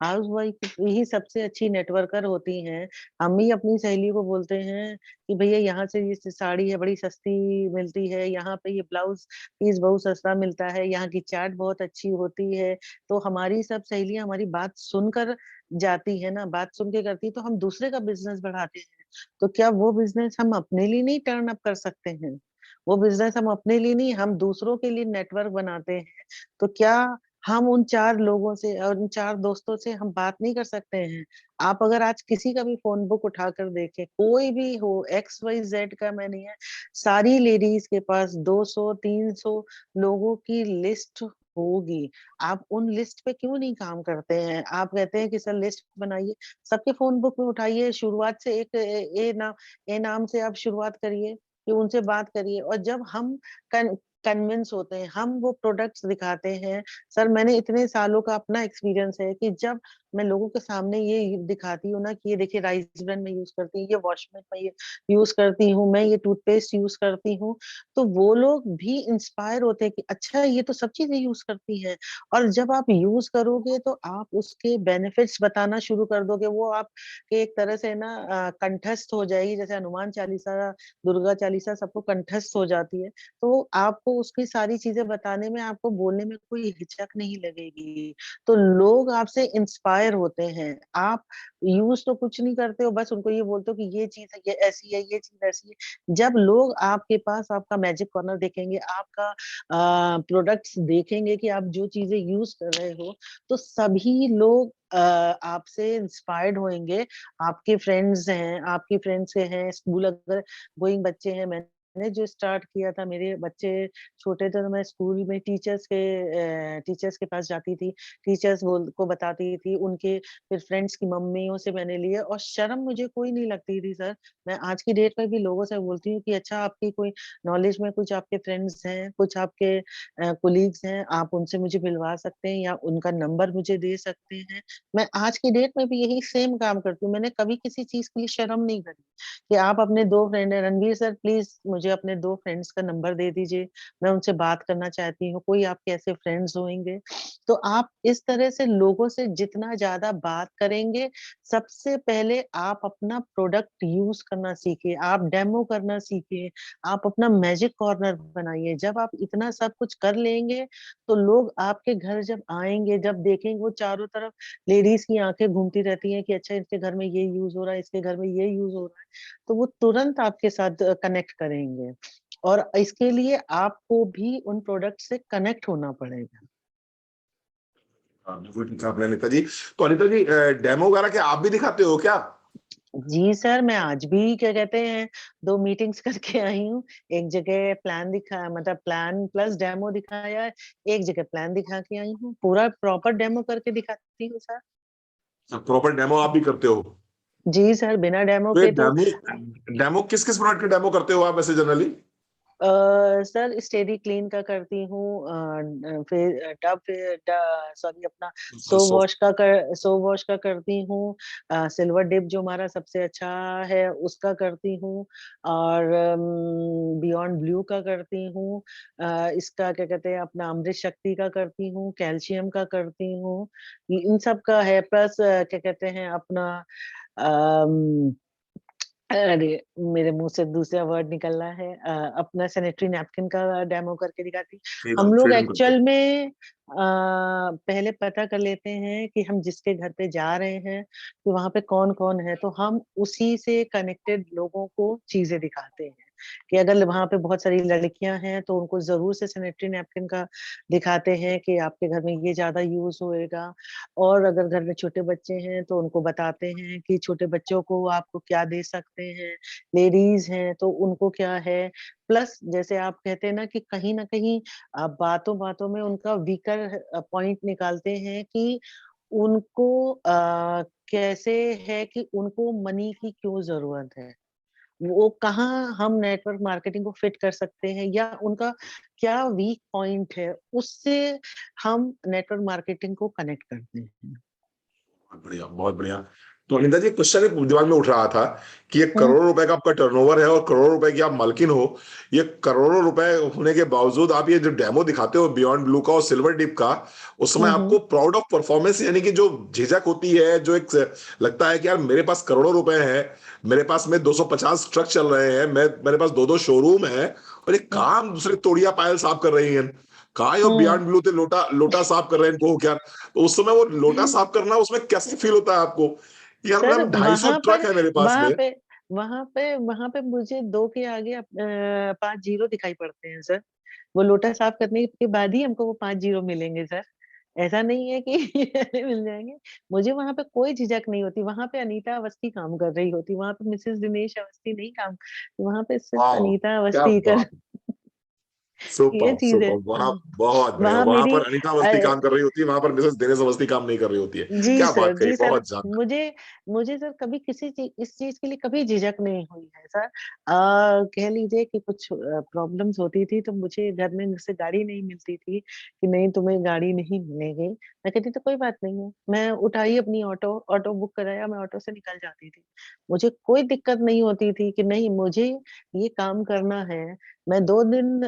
A: हाउसवाइफ ही सबसे अच्छी नेटवर्कर होती हैं। हम ही अपनी सहेली को बोलते हैं कि भैया यहाँ से ये साड़ी है बड़ी सस्ती मिलती है, यहाँ पे ये ब्लाउज पीस बहुत सस्ता मिलता है, यहाँ की चाट बहुत अच्छी होती है। तो हमारी सब सहेलियां हमारी बात सुनकर जाती है ना, बात सुन के करती है, तो हम दूसरे का बिजनेस बढ़ाते हैं। तो क्या वो बिजनेस हम अपने लिए नहीं टर्न अप कर सकते हैं? वो बिजनेस हम अपने लिए नहीं, हम दूसरों के लिए नेटवर्क बनाते हैं। तो क्या हम उन 4 लोगों से और उन 4 दोस्तों से हम बात नहीं कर सकते हैं? आप अगर आज किसी का भी फ़ोन बुक उठाकर देखें, कोई भी हो एक्स, वाई, ज़ेड का मैं नहीं है, सारी लेडीज़ के पास 200, 300 लोगों की लिस्ट होगी। आप उन लिस्ट पे क्यों नहीं काम करते हैं? आप कहते हैं कि सर लिस्ट बनाइए, सबके फ़ोन बुक में उठाइए, शुरुआत से एक ए नाम से आप शुरुआत करिए, कि उनसे बात करिए और जब हम कन कन्विंस होते हैं, हम वो प्रोडक्ट्स दिखाते हैं। सर मैंने इतने सालों का अपना एक्सपीरियंस है कि जब मैं लोगों के सामने ये दिखाती हूँ ना कि ये देखिए राइस ब्रांड मैं यूज़ करती हूँ, ये वॉशमेट मैं ये यूज़ करती हूँ, मैं ये टूथपेस्ट यूज़ करती हूँ, तो वो लोग भी इंस्पायर होते हैं कि अच्छा ये तो सब चीज़ें यूज़ करती हैं। और जब आप यूज़ करोगे तो आप उसके बेनिफिट्स बताना शुरू कर दोगे, वो आपके एक तरह से ना कंठस्थ हो जाएगी, जैसे हनुमान चालीसा, दुर्गा चालीसा सबको कंठस्थ हो जाती है। तो आपको उसकी सारी चीज़ें बताने में, आपको बोलने में कोई हिचक नहीं लगेगी। तो लोग आपसे इंस्पायर होते हैं। आप यूज़ तो कुछ नहीं करते हो, बस उनको ये बोलते हो कि ये चीज़ है, ये ऐसी है, ये चीज़ ऐसी है। जब लोग आपके पास आपका मैजिक कॉर्नर देखेंगे, आपका प्रोडक्ट्स देखेंगे कि आप जो चीज़ें यूज़ कर रहे हो, तो सभी लोग आपसे इंस्पायर्ड होंगे। आपके फ्रेंड्स हैं, आपके फ्रेंड्स के हैं, स्कूल अगर गोइंग बच्चे हैं, मैंने जो स्टार्ट किया था, मेरे बच्चे छोटे थे तो मैं स्कूल में टीचर्स के पास जाती थी, टीचर्स बोल को बताती थी, उनके फिर फ्रेंड्स की मम्मियों से मैंने लिए और शर्म मुझे कोई नहीं लगती थी सर। मैं आज की डेट में भी लोगों से बोलती हूँ कि अच्छा आपकी कोई नॉलेज में कुछ आपके फ्रेंड्स हैं, कुछ आपके कोलीग्स हैं, आप उनसे मुझे मिलवा सकते हैं या उनका नंबर मुझे दे सकते हैं। मैं आज की डेट में भी यही सेम काम करती हूँ, मैंने कभी किसी चीज़ के लिए शर्म नहीं करी कि आप अपने 2 फ्रेंड हैं, रणवीर सर प्लीज़ मुझे अपने 2 फ्रेंड्स का नंबर दे दीजिए, मैं उनसे बात करना चाहती हूँ, कोई आपके ऐसे फ्रेंड्स होंगे? तो आप इस तरह से लोगों से जितना ज़्यादा बात करेंगे, सबसे पहले आप अपना प्रोडक्ट यूज़ करना सीखिए, आप डेमो करना सीखिए, आप अपना मैजिक कॉर्नर बनाइए। जब आप इतना सब कुछ कर लेंगे, तो लोग आपके घर जब आएँगे, जब देखेंगे, वो चारों तरफ लेडीज़ की आँखें घूमती रहती हैं कि अच्छा इसके घर में ये यूज़ हो रहा है, इसके घर में ये यूज़ हो रहा है, तो वो तुरंत आपके साथ कनेक्ट करेंगे और इसके लिए आपको भी उन प्रोडक्ट से कनेक्ट होना पड़ेगा।
B: हाँ, बिल्कुल ठीक कहा आपने अनीता जी। तो अनीता जी डेमो वगैरह क्या आप भी दिखाते हो क्या?
A: जी सर, मैं आज भी क्या कहते हैं 2 मीटिंग्स करके आई हूँ। एक जगह प्लान दिखा मतलब प्लान प्लस डेमो दिखाया है, एक जगह प्लान दिखा के आई हूँ। पूरा प्रॉपर डेमो करके दिखाती हूँ सर।
B: प्रॉपर डेमो आप भी करते हो?
A: जी सर, बिना डेमो
B: तो ये
A: के तो
B: डेमो डेमो किस-किस प्रोडक्ट के डेमो करते हो आप वैसे जनरली?
A: सर स्टेडी क्लीन का करती हूँ फिर डव ड सॉरी अपना सो वॉश का करती हूँ सिल्वर डिप जो हमारा सबसे अच्छा है उसका करती हूँ और बियॉन्ड ब्लू का करती हूँ इसका क्या कहते हैं अपना अमृत शक्ति का करती हूँ कैल्शियम का करती हूँ इन सब का है प्लस क्या कहते हैं अपना अम अरे! मेरे मुँह से दूसरा वर्ड निकल रहा है अपना सैनिटरी नैपकिन का डेमो करके दिखाती हम लोग
B: फ्रीडम करते हो।
A: एक्चुअल में पहले पता कर लेते हैं कि हम जिसके घर पे जा रहे हैं, तो वहाँ पे कौन-कौन है, तो हम उसी से कनेक्टेड लोगों को चीज़ें दिखाते हैं, कि अगर वहाँ पे बहुत सारी लड़कियाँ हैं, तो उनको ज़रूर से सैनिटरी नैपकिन का दिखाते हैं कि आपके घर में ये ज़्यादा यूज़ होएगा और अगर घर में छोटे बच्चे हैं तो उनको बताते हैं कि छोटे बच्चों को आपको क्या दे सकते हैं, लेडीज़ हैं तो उनको क्या है। प्लस जैसे आप कहते हैं ना कि कहीं न कहीं बातों-बातों में उनका वीकर पॉइंट निकालते हैं कि उनको कैसे है कि उनको मनी की क्यों ज़रूरत है। वो कहाँ हम नेटवर्क मार्केटिंग को फिट कर सकते हैं या उनका क्या वीक पॉइंट है, उससे हम नेटवर्क मार्केटिंग को कनेक्ट करते हैं।
B: बहुत बढ़िया, बहुत बढ़िया। तो अनिता जी क्वेश्चन एक दिमाग में उठ रहा था कि ये
A: हुँ,
B: करोड़ों रुपए का आपका टर्नओवर है और करोड़ों रुपए की आप मालकिन हो। ये करोड़ों रुपए होने के बावजूद आप ये जो डेमो दिखाते हो बियॉन्ड ब्लू का और सिल्वर डिप का, उस समय
A: हुँ,
B: आपको
A: हुँ,
B: प्राउड ऑफ परफॉर्मेंस यानी कि जो झिझक होती है, जो एक लगता है कि यार मेरे पास करोड़ों रुपए हैं, मेरे पास में 250 ट्रक चल रहे हैं, मेरे पास 2-2 शोरूम है और ये
A: हुँ,
B: काम दूसरे तोड़िया पायल साफ कर रही हैं। काय और
A: हुँ।
B: बियॉन्ड ब्लू ते लोटा लोटा साफ कर रहे हैं इनको क्या? तो उस समय वो लोटा साफ करना उसमें कैसे फील होता है आपको? कि यार
A: सर
B: मैं 250 ट्रक है मेरे पास
A: वहाँ
B: में।
A: पे वहाँ पे मुझे 2 के आगे 5 ज़ीरो दिखाई पड़ते हैं सर। वो लोटा साफ करने के बाद ही हमको वो 5 ज़ीरो मिलेंगे सर। ऐसा नहीं है कि ऐसे मिल जाएँगे। मुझे वहाँ पे कोई झिझक नहीं होती, वहाँ पे अनीता अवस्थी काम कर रही होती, वहाँ पे मिसेज़ दिनेश अवस्थी नहीं काम वहाँ पे सिर्फ़
B: वाओ!
A: अनीता
B: क्या
A: अवस्थी कर
B: बात!
A: ये
B: सुपर्ब!
A: चीज़ है।
B: सुपर्ब! वहाँ बहुत बढ़िया।
A: वहाँ
B: वहाँ
A: मेरी
B: पर अनीता अवस्थी काम कर रही होती है, वहाँ पर मिसेज़ दिनेश अवस्थी काम नहीं कर रही होती है। क्या बात कही,
A: जी सर,
B: बहुत जानदार।
A: मुझे मुझे सर कभी किसी इस चीज़ के लिए कभी झिझक नहीं हुई है सर। कह लीजिए कि कुछ प्रॉब्लम्स होती थी तो मुझे घर में मुझसे गाड़ी नहीं मिलती थी, कि नहीं तुम्हें गाड़ी नहीं मिलेगी। मैं कहती थी कोई बात नहीं है, मैं उठाई अपनी ऑटो, ऑटो बुक कराया, मैं ऑटो से निकल जाती थी। मुझे कोई दिक्कत नहीं होती थी कि नहीं मुझे ये काम करना है। मैं 2 दिन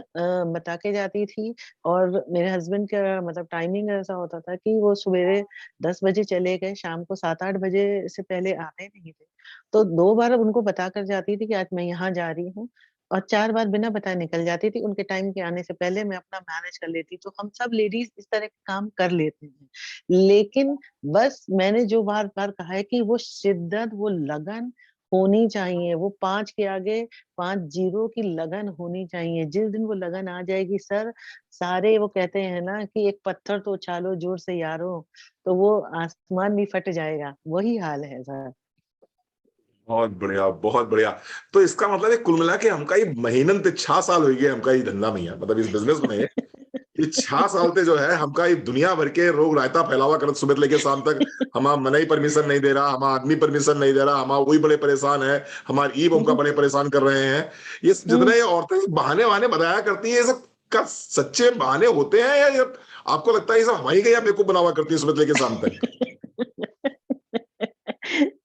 A: बता के जाती थी और मेरे हस्बैंड का मतलब टाइमिंग ऐसा होता था कि वो सवेरे 10 बजे चले गए, शाम को 7-8 बजे से पहले आते नहीं थे। तो 2 बार उनको बता कर जाती थी कि आज मैं यहाँ जा रही हूँ और 4 बार बिना बताए निकल जाती थी। उनके टाइम के आने से पहले मैं अपना मैनेज कर लेती। तो हम सब लेडीज़ इस तरह के काम कर लेते हैं। लेकिन बस मैंने जो बार-बार कहा है कि वो शिद्दत, वो लगन होनी चाहिए। वो 5 के आगे 5 ज़ीरो की लगन होनी चाहिए। जिस दिन वो लगन आ जाएगी सर, सारे वो कहते हैं ना कि एक पत्थर तो उछालो जोर से यारो, तो वो आसमान भी फट जाएगा, वही हाल है सर।
B: बहुत बढ़िया, बहुत बढ़िया। तो इसका मतलब है कुल मिला के हमका ये महीनन ते 6 साल हो गए हमका ये धंधा में मतलब इस बिज़नेस में ये 6 साल ते जो है हमका ये दुनिया भर के रोग रायता फैलावा करत सुबह लेके शाम तक हमार मनई परमिशन नहीं दे रहा, हमार आदमी परमिशन नहीं दे रहा, हमार वही बड़े परेशान है, हमार ई हमका बड़े परेशान कर रहे हैं। ये
A: हुँ।
B: जितने ये औरतें बहाने-वहाने बताया करती हैं, ये सब का सच्चे बहाने होते हैं या ये आपको लगता है ये सब हम ही के यहाँ बेवकूफ बनावा करती है सुबह से लेके शाम तक?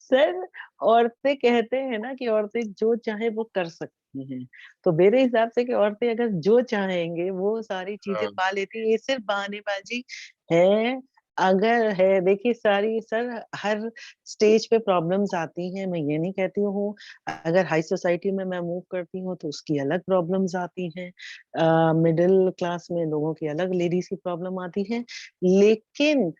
A: सर, औरतें कहते हैं ना कि औरतें जो चाहे वो कर सकती हैं। तो मेरे हिसाब से कि औरतें अगर जो चाहेंगे वो सारी चीजें
B: हाँ,
A: पा लेती हैं। ये सिर्फ बहानेबाजी है। अगर है, देखिए सारी सर, हर स्टेज पे प्रॉब्लम्स आती हैं, मैं ये नहीं कहती हूँ। अगर हाई सोसाइटी में मैं मूव करती हूँ तो उसकी अलग प्रॉब्लम्स आती हैं। मिडिल क्लास में लोगों की अलग, लेडीज की प्रॉब्लम आती है। लेकिन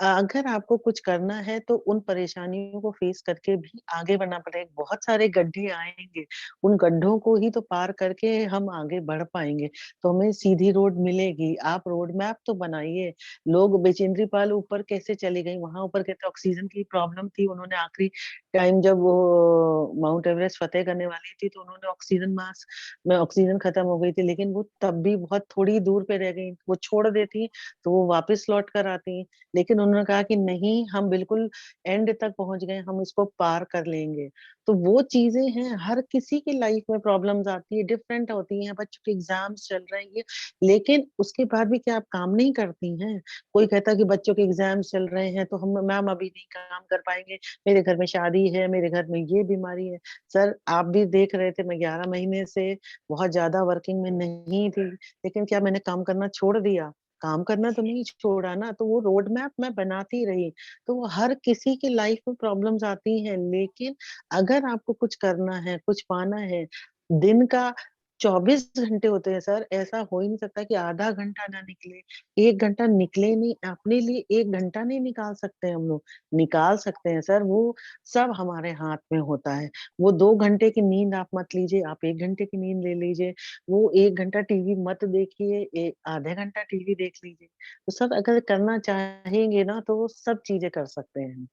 A: अगर आपको कुछ करना है तो उन परेशानियों को फेस करके भी आगे बढ़ना पड़ेगा। बहुत सारे गड्ढे आएँगे, उन गड्ढों को ही तो पार करके हम आगे बढ़ पाएँगे। तो हमें सीधी रोड मिलेगी। आप रोड मैप तो बनाइए। लोग बेचिंद्री पाल ऊपर कैसे चली गईं, वहाँ ऊपर कहते ऑक्सीजन की प्रॉब्लम थी। उन्होंने आखिरी टाइम जब वो माउंट एवरेस्ट फतेह करने वाली थी तो उन्होंने ऑक्सीजन मास्क में ऑक्सीजन खत्म हो गई थी, लेकिन वो तब भी बहुत थोड़ी दूर पे रह गईं। वो छोड़ देती तो वो वापस लौट कर आती। लेकिन उन्होंने कहा कि नहीं, हम बिल्कुल एंड तक पहुँच गए, हम इसको पार कर लेंगे। तो वो चीज़ें हैं, हर किसी की लाइफ में प्रॉब्लम्स आती है, डिफरेंट होती हैं, बच्चों के एग्ज़ाम्स चल रहे हैं ये, लेकिन उसके बाद भी क्या आप काम नहीं करती हैं? कोई कहता है कि बच्चों के एग्ज़ाम्स चल रहे हैं तो हम मैम अभी नहीं काम कर पाएँगे, मेरे घर में शादी है, मेरे घर में ये बीमारी है। सर, आप भी देख रहे थे मैं 11 महीने से बहुत ज़्यादा वर्किंग में नहीं थी, लेकिन क्या मैंने काम करना छोड़ दिया? काम करना तो नहीं छोड़ा ना, तो वो रोड मैप मैं बनाती रही। तो वो हर किसी की लाइफ में प्रॉब्लम्स आती हैं, लेकिन अगर आपको कुछ करना है, कुछ पाना है, दिन का 24 घंटे होते हैं सर, ऐसा हो ही नहीं सकता कि आधा घंटा ना निकले, 1 घंटा निकले नहीं, अपने लिए 1 घंटा नहीं निकाल सकते हम लोग। निकाल सकते हैं सर, वो सब हमारे हाथ में होता है। वो 2 घंटे की नींद आप मत लीजिए, आप 1 घंटे की नींद ले लीजिए। वो 1 घंटा टीवी मत देखिए, आधे घंटा टीवी देख लीजिए। तो सब अगर करना चाहेंगे ना तो वो सब चीज़ें कर सकते हैं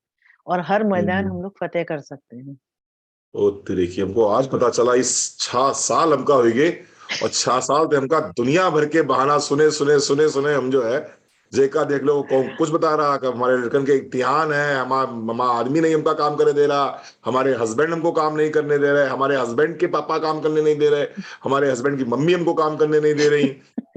A: और हर मैदान
B: हम्म।
A: हम लोग फ़तेह कर सकते हैं।
B: ओ तेरे की, हमको आज पता चला इस 6 साल हमका हुई गए। और 6 साल थे हमका दुनिया भर के बहाना सुने सुने सुने सुने हम जो है जेका देख लो कुछ बता रहा कि हमारे लड़कन के इम्तिहान है, हमारा आदमी नहीं हमका काम करने दे रहा, हमारे हस्बैंड हमको काम नहीं करने दे रहे, हमारे हस्बैंड के पापा काम करने नहीं दे रहे, हमारे हस्बैंड की मम्मी हमको काम करने नहीं दे रही।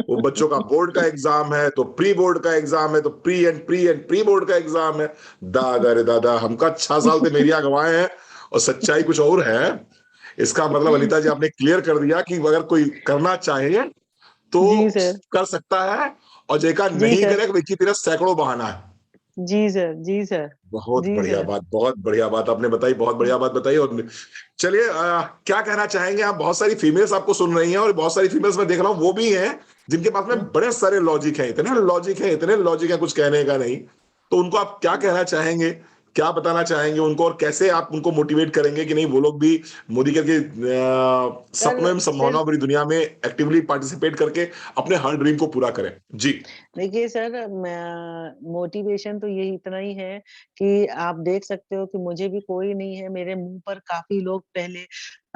B: वो बच्चों का बोर्ड का एग्जाम है तो प्री बोर्ड का एग्जाम है, तो प्री बोर्ड का एग्जाम है। दादा रे दादा, हमका 6 साल से मेरिया गंवाए हैं। और सच्चाई कुछ और है। इसका मतलब अनीता जी आपने क्लियर कर दिया कि अगर कोई करना चाहे तो
A: जी सर,
B: कर सकता है, और जेका
A: जी
B: नहीं
A: सर,
B: करे तो की तरह सैकड़ों बहाना है।
A: जी सर, जी सर,
B: बहुत
A: जी
B: बढ़िया
A: सर।
B: बात, बहुत बढ़िया बात आपने बताई, बहुत बढ़िया बात बताई। और चलिए क्या कहना चाहेंगे आप? बहुत सारी फीमेल्स आपको सुन रही हैं, और बहुत सारी फीमेल्स मैं देख रहा हूँ वो भी हैं जिनके पास में बड़े सारे लॉजिक है, इतने लॉजिक है, इतने लॉजिक है, कुछ कहने का नहीं। तो उनको आप क्या कहना चाहेंगे, क्या बताना चाहेंगे उनको, और कैसे आप उनको मोटिवेट करेंगे कि नहीं वो लोग भी मोदी के
A: सर
B: सपनों में संभावना
A: सिर्फ
B: भरी दुनिया में एक्टिवली पार्टिसिपेट करके अपने हर ड्रीम को पूरा करें? जी।
A: देखिए सर, मैं मोटिवेशन तो यही इतना ही है कि आप देख सकते हो कि मुझे भी कोई नहीं है। मेरे मुँह पर काफ़ी लोग पहले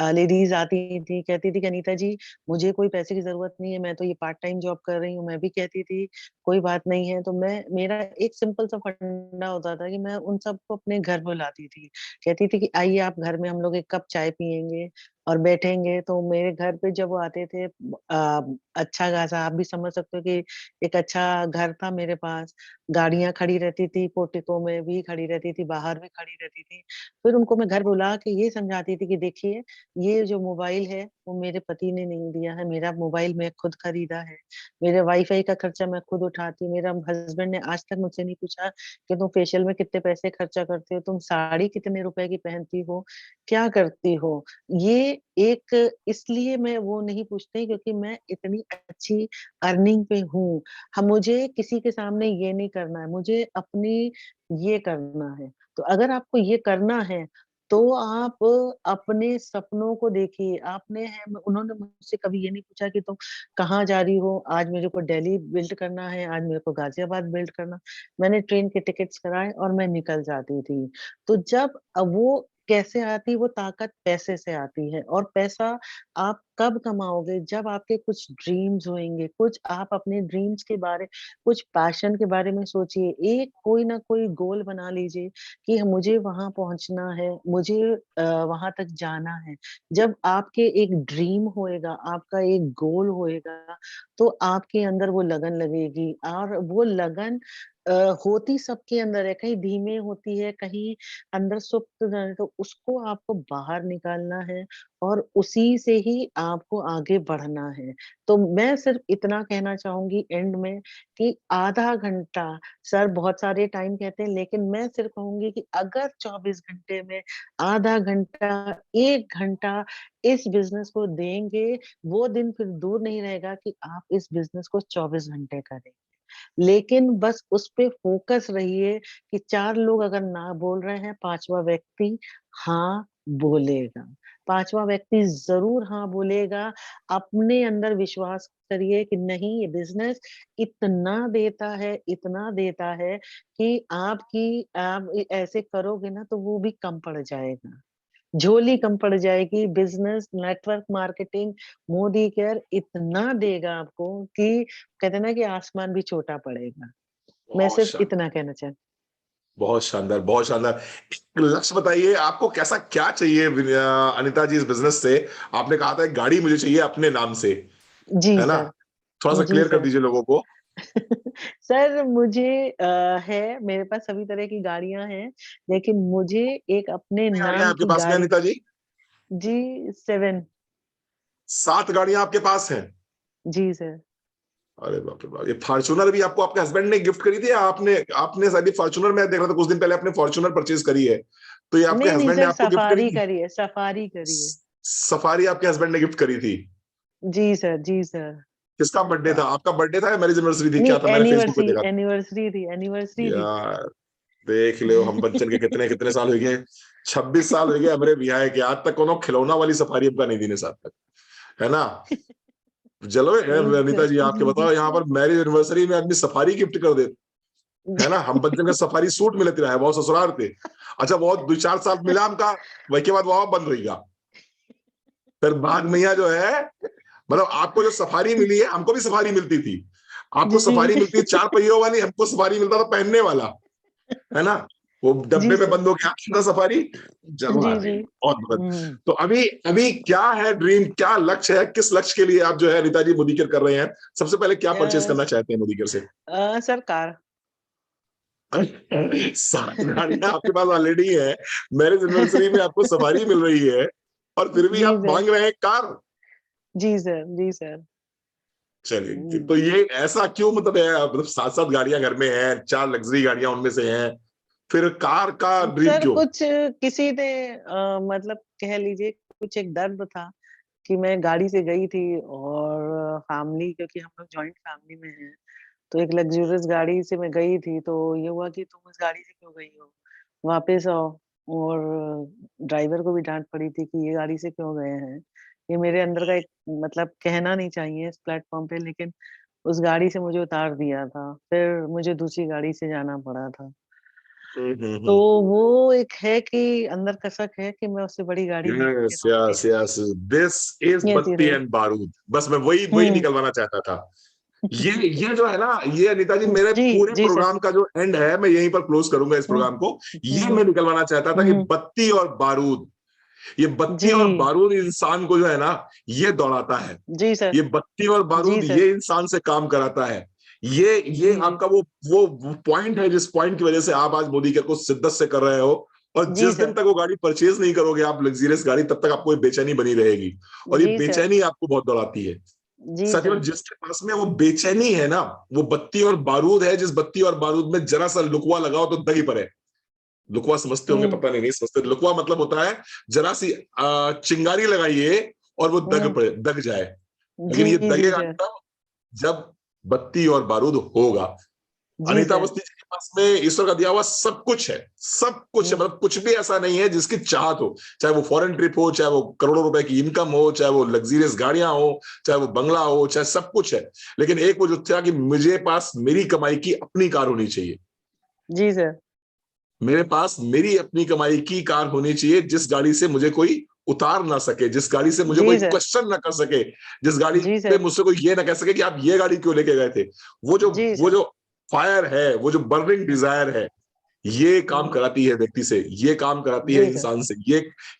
A: लेडीज़ आती थी, कहती थी कि अनीता जी, मुझे कोई पैसे की ज़रूरत नहीं है, मैं तो ये पार्ट टाइम जॉब कर रही हूँ। मैं भी कहती थी कोई बात नहीं है, तो मैं मेरा एक सिंपल सा फंडा होता था कि मैं उन सबको अपने घर बुलाती थी। कहती थी कि आइए आप घर में, हम लोग 1 कप चाय पिएँगे और बैठेंगे। तो मेरे घर पे जब वो आते थे अच्छा-खासा, आप भी समझ सकते हो कि एक अच्छा घर था मेरे पास, गाड़ियाँ खड़ी रहती थी, पोर्टिको में भी खड़ी रहती थी, बाहर भी खड़ी रहती थी। फिर उनको मैं घर बुला के ये समझाती थी कि देखिए, ये जो मोबाइल है, वो मेरे पति ने नहीं दिया है, मेरा मोबाइल मैं खुद खरीदा है। मेरे वाई-फाई का खर्चा मैं खुद उठाती हूँ, मेरा हस्बैंड ने आज तक मुझसे नहीं पूछा कि तुम फेशियल में कितने पैसे खर्चा करते हो, तुम साड़ी कितने रुपए की पहनती हो, क्या करती हो? ये एक इसलिए मैं वो नहीं पूछती क्योंकि मैं इतनी अच्छी अर्निंग पे हूँ। मुझे किसी के सामने ये नहीं करना है, मुझे अपनी ये करना है। तो अगर आपको ये करना है, तो आप अपने सपनों को देखिए। आपने है उन्होंने मुझसे कभी ये नहीं पूछा कि तुम कहाँ जा रही हो? आज मेरे को दिल्ली बिल्ड करना है, आज मेरे को गाज़ियाबाद बिल्ड करना। मैंने ट्रेन के टिकट्स कराए और मैं निकल जाती थी। तो जब वो कैसे आती, वो ताकत पैसे से आती है और पैसा आप कब कमाओगे? जब आपके कुछ ड्रीम्स होंगे, कुछ आप अपने ड्रीम्स के बारे, कुछ पैशन के बारे में सोचिए। एक कोई ना कोई गोल बना लीजिए कि मुझे वहाँ पहुँचना है, मुझे वहाँ तक जाना है। जब आपके एक ड्रीम होएगा, आपका एक गोल होएगा, तो आपके अंदर वो लगन लगेगी, और वो लगन अ, होती सबके अंदर है, कहीं धीमे होती है, कहीं अंदर सुप्त है, तो उसको आपको बाहर निकालना है और उसी से ही आपको आगे बढ़ना है। तो मैं सिर्फ इतना कहना चाहूँगी एंड में कि आधा घंटा, सर बहुत सारे टाइम कहते हैं, लेकिन मैं सिर्फ कहूँगी कि अगर 24 घंटे में आधा घंटा, 1 घंटा इस बिज़नेस को देंगे, वो दिन फिर दूर नहीं रहेगा कि आप इस बिज़नेस को 24 घंटे करें। लेकिन बस उस पे फ़ोकस रहिए कि 4 लोग अगर ना बोल रहे हैं, 5वां व्यक्ति हाँ बोलेगा। 5वां व्यक्ति ज़रूर हाँ बोलेगा। अपने अंदर विश्वास करिए कि नहीं, ये बिज़नेस इतना देता है कि आप ऐसे करोगे ना तो वो भी कम पड़ जाएगा। झोली कम पड़ जाएगी, business, network marketing, Modi care इतना देगा आपको कि कहते हैं ना कि आसमान भी छोटा पड़ेगा। मैं
B: बहुत
A: सिर्फ़
B: शानदार,
A: इतना कहना चाह
B: बहुत शानदार, बहुत शानदार। एक लक्ष्य बताइए, आपको कैसा क्या चाहिए अनिता जी इस बिजनेस से? आपने कहा था एक गाड़ी मुझे चाहिए अपने नाम से,
A: जी
B: है ना?
A: सर,
B: थोड़ा सा
A: जी
B: क्लियर कर
A: सर।
B: दीजिए लोगों को।
A: सर मुझे मेरे पास सभी तरह की गाड़ियाँ हैं, लेकिन मुझे एक अपने
B: कितनी गाड़ियां
A: नाम
B: आपके
A: की
B: पास में
A: गाड़ी।
B: अनिता जी?
A: जी, 7।
B: 7 गाड़ियां आपके पास हैं?
A: जी सर।
B: अरे बाप रे बाप! ये फॉर्च्यूनर भी आपको आपके हस्बैंड ने गिफ्ट करी थी या आपने आपने शायद फॉर्च्यूनर, मैं देख रहा था कुछ दिन पहले आपने फॉर्च्यूनर परचेज करी है, तो ये आपके
A: नहीं, नहीं
B: हस्बैंड ने
A: सर,
B: आपको गिफ्ट करी थी?
A: सफारी करी है।
B: सफारी आपके हस्बैंड ने गिफ्ट करी थी?
A: जी सर, जी सर।
B: किसका बर्थडे था? आपका बर्थडे था या मैरिज एनिवर्सरी थी?
A: नहीं,
B: क्या था? मैंने फेसबुक पे देखा था।
A: एनिवर्सरी थी।
B: यार देख लो, हम बच्चन के कितने कितने साल हो गए, 26 साल हो गए हमारे ब्याह के, आज तक कोनो खिलौना वाली सफारी हमका नहीं दी ने साथ तक, है ना? चलो
A: नहीं
B: अनीता जी, आपके बताओ यहाँ
A: सर।
B: पर मैरिज एनिवर्सरी में आदमी सफारी गिफ्ट कर दे, है ना? हम बच्चन का सफारी सूट मिलते रहा है, बहुत ससुराल थे। अच्छा, बहुत 2-4 साल मिला हमका, वही के बाद वो बंद हो गया। फिर बाद में यहाँ जो है, मतलब आपको जो सफारी मिली है, हमको भी सफारी मिलती थी। आपको सफारी
A: जी।
B: मिलती है 4 पहियों वाली, हमको सफारी मिलता था पहनने वाला, है ना? वो
A: जी
B: डब्बे में
A: सर।
B: बंद होके आता था सफारी। चलो आ
A: जी,
B: रही
A: जी।
B: बहुत बहुत।
A: हुँ।
B: तो अभी अभी क्या है ड्रीम, क्या लक्ष्य है, किस लक्ष्य के लिए आप जो है अनिता जी मोदीकेयर कर रहे हैं? सबसे पहले क्या परचेज
A: अ,
B: करना चाहते हैं मोदीकेयर से?
A: Sir car.
B: 7 गाड़ियां आपके पास ऑलरेडी है, मैरिज एनिवर्सरी में आपको सफारी मिल रही है, और फिर भी
A: जी
B: आप
A: सर।
B: मांग रहे हैं कार।
A: जी सर, जी सर।
B: चलिए,
A: हुँ।
B: तो ये ऐसा क्यों, मतलब है, मतलब 7-7 गाड़ियां घर में हैं, 4 लग्जरी गाड़ियां उनमें से हैं, फिर कार का ड्रीम
A: सर
B: क्यों?
A: कुछ किसी ने मतलब कह लीजिए कुछ एक दर्द था कि मैं गाड़ी से गई थी और फैमिली, क्योंकि हम लोग जॉइंट फैमिली में हैं, तो एक लग्ज़रियस गाड़ी से मैं गई थी, तो ये हुआ कि तुम उस गाड़ी से क्यों गई हो? वापस आओ। और ड्राइवर को भी डाँट पड़ी थी कि ये गाड़ी से क्यों गए हैं? ये मेरे अंदर का एक मतलब कहना नहीं चाहिए इस प्लेटफ़ॉर्म पे, लेकिन उस गाड़ी से मुझे उतार दिया था। फिर मुझे दूसरी गाड़ी से जाना पड़ा था।
B: हुँ, हुँ,
A: तो
B: हुँ।
A: वो एक है कि अंदर कसक है कि मैं उससे बड़ी गाड़ी नहीं लेके
B: यस,
A: रहूँगी।
B: Yes, yes, this is
A: yes, yes,
B: बत्ती
A: यस।
B: एंड बारूद। बस मैं वही वही
A: हुँ।
B: निकलवाना चाहता था। ये जो है ना, ये अनीता जी मेरे
A: जी,
B: पूरे
A: जी सर।
B: प्रोग्राम का जो एंड है, मैं यहीं पर क्लोज़ करूँगा इस
A: हुँ।
B: प्रोग्राम को।
A: हुँ,
B: ये
A: हुँ।
B: मैं निकलवाना चाहता था
A: हुँ,
B: कि
A: हुँ।
B: बत्ती और बारूद, ये बत्ती और
A: जी।
B: बारूद इंसान को जो है ना, ये दौड़ाता है।
A: जी सर।
B: ये बत्ती और
A: जी
B: बारूद
A: सर।
B: ये इंसान से काम कराता है। ये
A: जी, जी।
B: आपका वो पॉइंट है जिस पॉइंट की वजह से आप आज मोदी केयर को शिद्दत से कर रहे हो, और
A: जी
B: जिस दिन
A: सर।
B: तक वो गाड़ी परचेज नहीं करोगे आप लग्जरियस गाड़ी, तब तक आपको ये बेचैनी बनी रहेगी, और ये
A: जी सर।
B: बेचैनी आपको बहुत दौड़ाती है।
A: जी
B: सच में
A: सर।
B: जिसके पास में वो बेचैनी है ना, वो बत्ती और बारूद है, जिस बत्ती और बारूद में जरा सा लुकवा लगाओ तो दग ही पड़े। लुकवा समझते होंगे,
A: हुँ।
B: पता नहीं, नहीं समझते। लुकवा मतलब होता है जरा सी चिंगारी लगाइए और वो
A: हुँ।
B: दग जाए,
A: जी,
B: लेकिन ये
A: जी
B: दगेगा
A: सर।
B: तब जब बत्ती और बारूद होगा।
A: जी
B: अनीता
A: सर।
B: अवस्थी जी के पास में ईश्वर का दिया हुआ सब कुछ है, सब कुछ है,
A: हुँ।
B: मतलब कुछ भी ऐसा नहीं है जिसकी चाहत हो। चाहे वो फॉरेन ट्रिप हो, चाहे वो करोड़ों रुपए की इनकम हो, चाहे वो लग्जरियस गाड़ियां हो, चाहे वो बंगला हो, चाहे सब कुछ है, लेकिन एक वो जो था कि मुझे पास मेरी कमाई की अपनी कार होनी चाहिए।
A: जी सर।
B: मेरे पास मेरी अपनी कमाई की कार होनी चाहिए, जिस गाड़ी से मुझे कोई उतार ना सके, जिस गाड़ी से मुझे
A: जी
B: कोई
A: सर।
B: क्वेश्चन ना कर सके, जिस गाड़ी
A: जी
B: पे
A: सर।
B: मुझसे कोई ये ना कह सके कि आप ये गाड़ी क्यों लेके गए थे। वो जो
A: जी
B: वो
A: सर।
B: जो फायर है, वो जो बर्निंग डिजायर है, ये काम
A: हम्म।
B: कराती है व्यक्ति से, ये काम कराती है
A: जी सर।
B: इंसान से,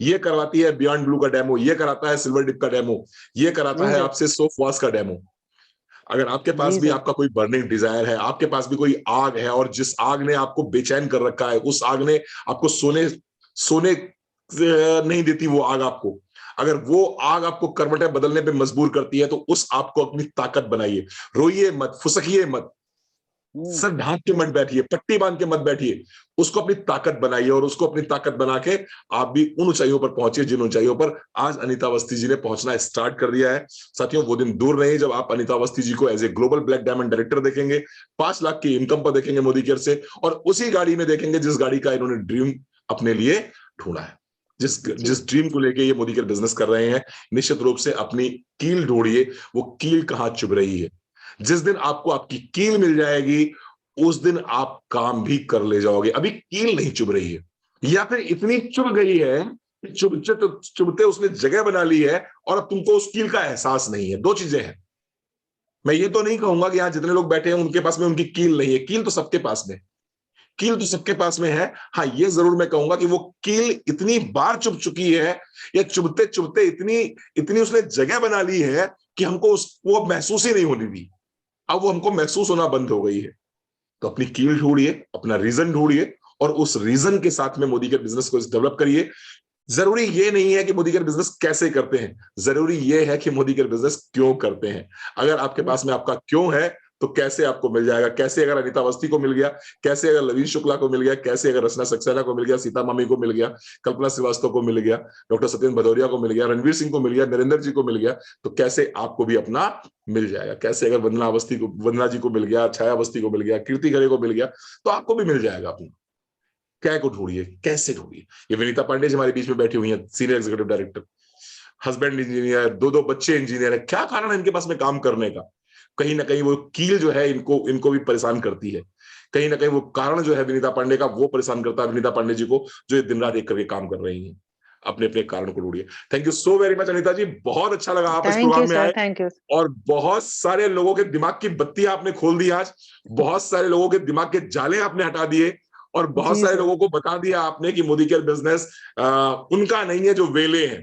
B: ये करवाती है बियॉन्ड ब्लू का डेमो, ये कराता है सिल्वर डिप का डेमो, ये कराता
A: जी
B: है
A: सर।
B: आपसे सोफ वॉश का डेमो। अगर आपके पास
A: जी
B: भी
A: सर।
B: आपका कोई बर्निंग डिजायर है, आपके पास भी कोई आग है, और जिस आग ने आपको बेचैन कर रखा है, उस आग ने आपको सोने सोने नहीं देती वो आग आपको, अगर वो आग आपको करवटें बदलने पे मजबूर करती है, तो उस आग को अपनी ताकत बनाइए। रोइए मत, फुसकिए मत,
A: हम्म।
B: सर ढांक के मत बैठिए, पट्टी बांध के मत बैठिए, उसको अपनी ताकत बनाइए, और उसको अपनी ताकत बना के आप भी उन ऊंचाइयों पर पहुंचिए जिन ऊंचाइयों पर आज अनीता अवस्थी जी ने पहुंचना स्टार्ट कर दिया है। साथियों, वो दिन दूर नहीं जब आप अनीता अवस्थी जी को as a global black diamond director देखेंगे, 5 लाख की इनकम पर देखेंगे मोदी केयर से, और उसी गाड़ी में देखेंगे जिस गाड़ी का इन्होंने ड्रीम अपने लिए ढूंढा है, जिस
A: जी।
B: जिस ड्रीम को लेके ये मोदी केयर बिजनेस कर रहे हैं। निश्चित रूप से अपनी कील ढूंढिए, वो कील कहां चुभ रही है। जिस दिन आपको आपकी कील मिल जाएगी, उस दिन आप काम भी कर ले जाओगे। अभी कील नहीं चुभ रही है, या फिर इतनी चुभ गई है कि चुभते चुभते उसने जगह बना ली है, और अब तुमको उस कील का एहसास नहीं है। दो चीजें हैं। मैं ये तो नहीं कहूंगा कि यहां जितने लोग बैठे हैं उनके पास में उनकी कील नहीं है, कील तो सबके पास में, कील तो सबके पास में है। हाँ, ये जरूर मैं कहूंगा कि वो कील इतनी बार चुभ चुकी है, या चुभते चुभते इतनी इतनी उसने जगह बना ली है कि हमको उसको महसूस ही नहीं होने दी। अब वो हमको महसूस होना बंद हो गई है। तो अपनी कील ढूंढिए, अपना रीजन ढूंढिए, और उस रीजन के साथ में मोदी के बिजनेस को डेवलप करिए। जरूरी ये नहीं है कि मोदी के बिजनेस कैसे करते हैं, जरूरी ये है कि मोदी के बिजनेस क्यों करते हैं। अगर आपके पास में आपका क्यों है, तो कैसे आपको मिल जाएगा। कैसे अगर अनीता अवस्थी को मिल गया, कैसे अगर लवीन शुक्ला को मिल गया, कैसे अगर रचना सक्सेना को मिल गया, सीता मामी को मिल गया, कल्पना श्रीवास्तव को मिल गया, डॉक्टर सत्येंद्र भदौरिया को मिल गया, रणवीर सिंह को मिल गया, नरेंद्र जी को मिल गया, तो कैसे आपको भी अपना मिल जाएगा। कैसे अगर वंदना जी को मिल गया, छाया अवस्थी को मिल गया, कीर्ति खरे को मिल गया, तो आपको भी मिल जाएगा अपना। क्या को ढूंढिए, कैसे ढूंढिए। ये विनीता पांडे जी हमारे बीच में बैठी हुई हैं, senior executive director, husband engineer, दो दो बच्चे इंजीनियर है। क्या कारण है इनके पास में काम करने का। कहीं ना कहीं वो कील जो है इनको इनको भी परेशान करती है। कहीं ना कहीं वो कारण जो है विनीता पांडे का, वो परेशान करता है विनीता पांडे जी को, जो ये दिन रात एक करके काम कर रही है। अपने अपने कारण को ढूंढिए। Thank you so very much Anita ji, बहुत अच्छा लगा आप इस
A: थैंक यू
B: प्रोग्राम में
A: सर।
B: आए,
A: थैंक यू।
B: और बहुत सारे लोगों के दिमाग की बत्ती आपने खोल दी आज। बहुत सारे लोगों के दिमाग के जाले आपने हटा दिए, और बहुत
A: जी
B: सारे
A: सर।
B: लोगों को बता दिया आपने कि मोदी केयर बिजनेस उनका नहीं है जो वेले हैं,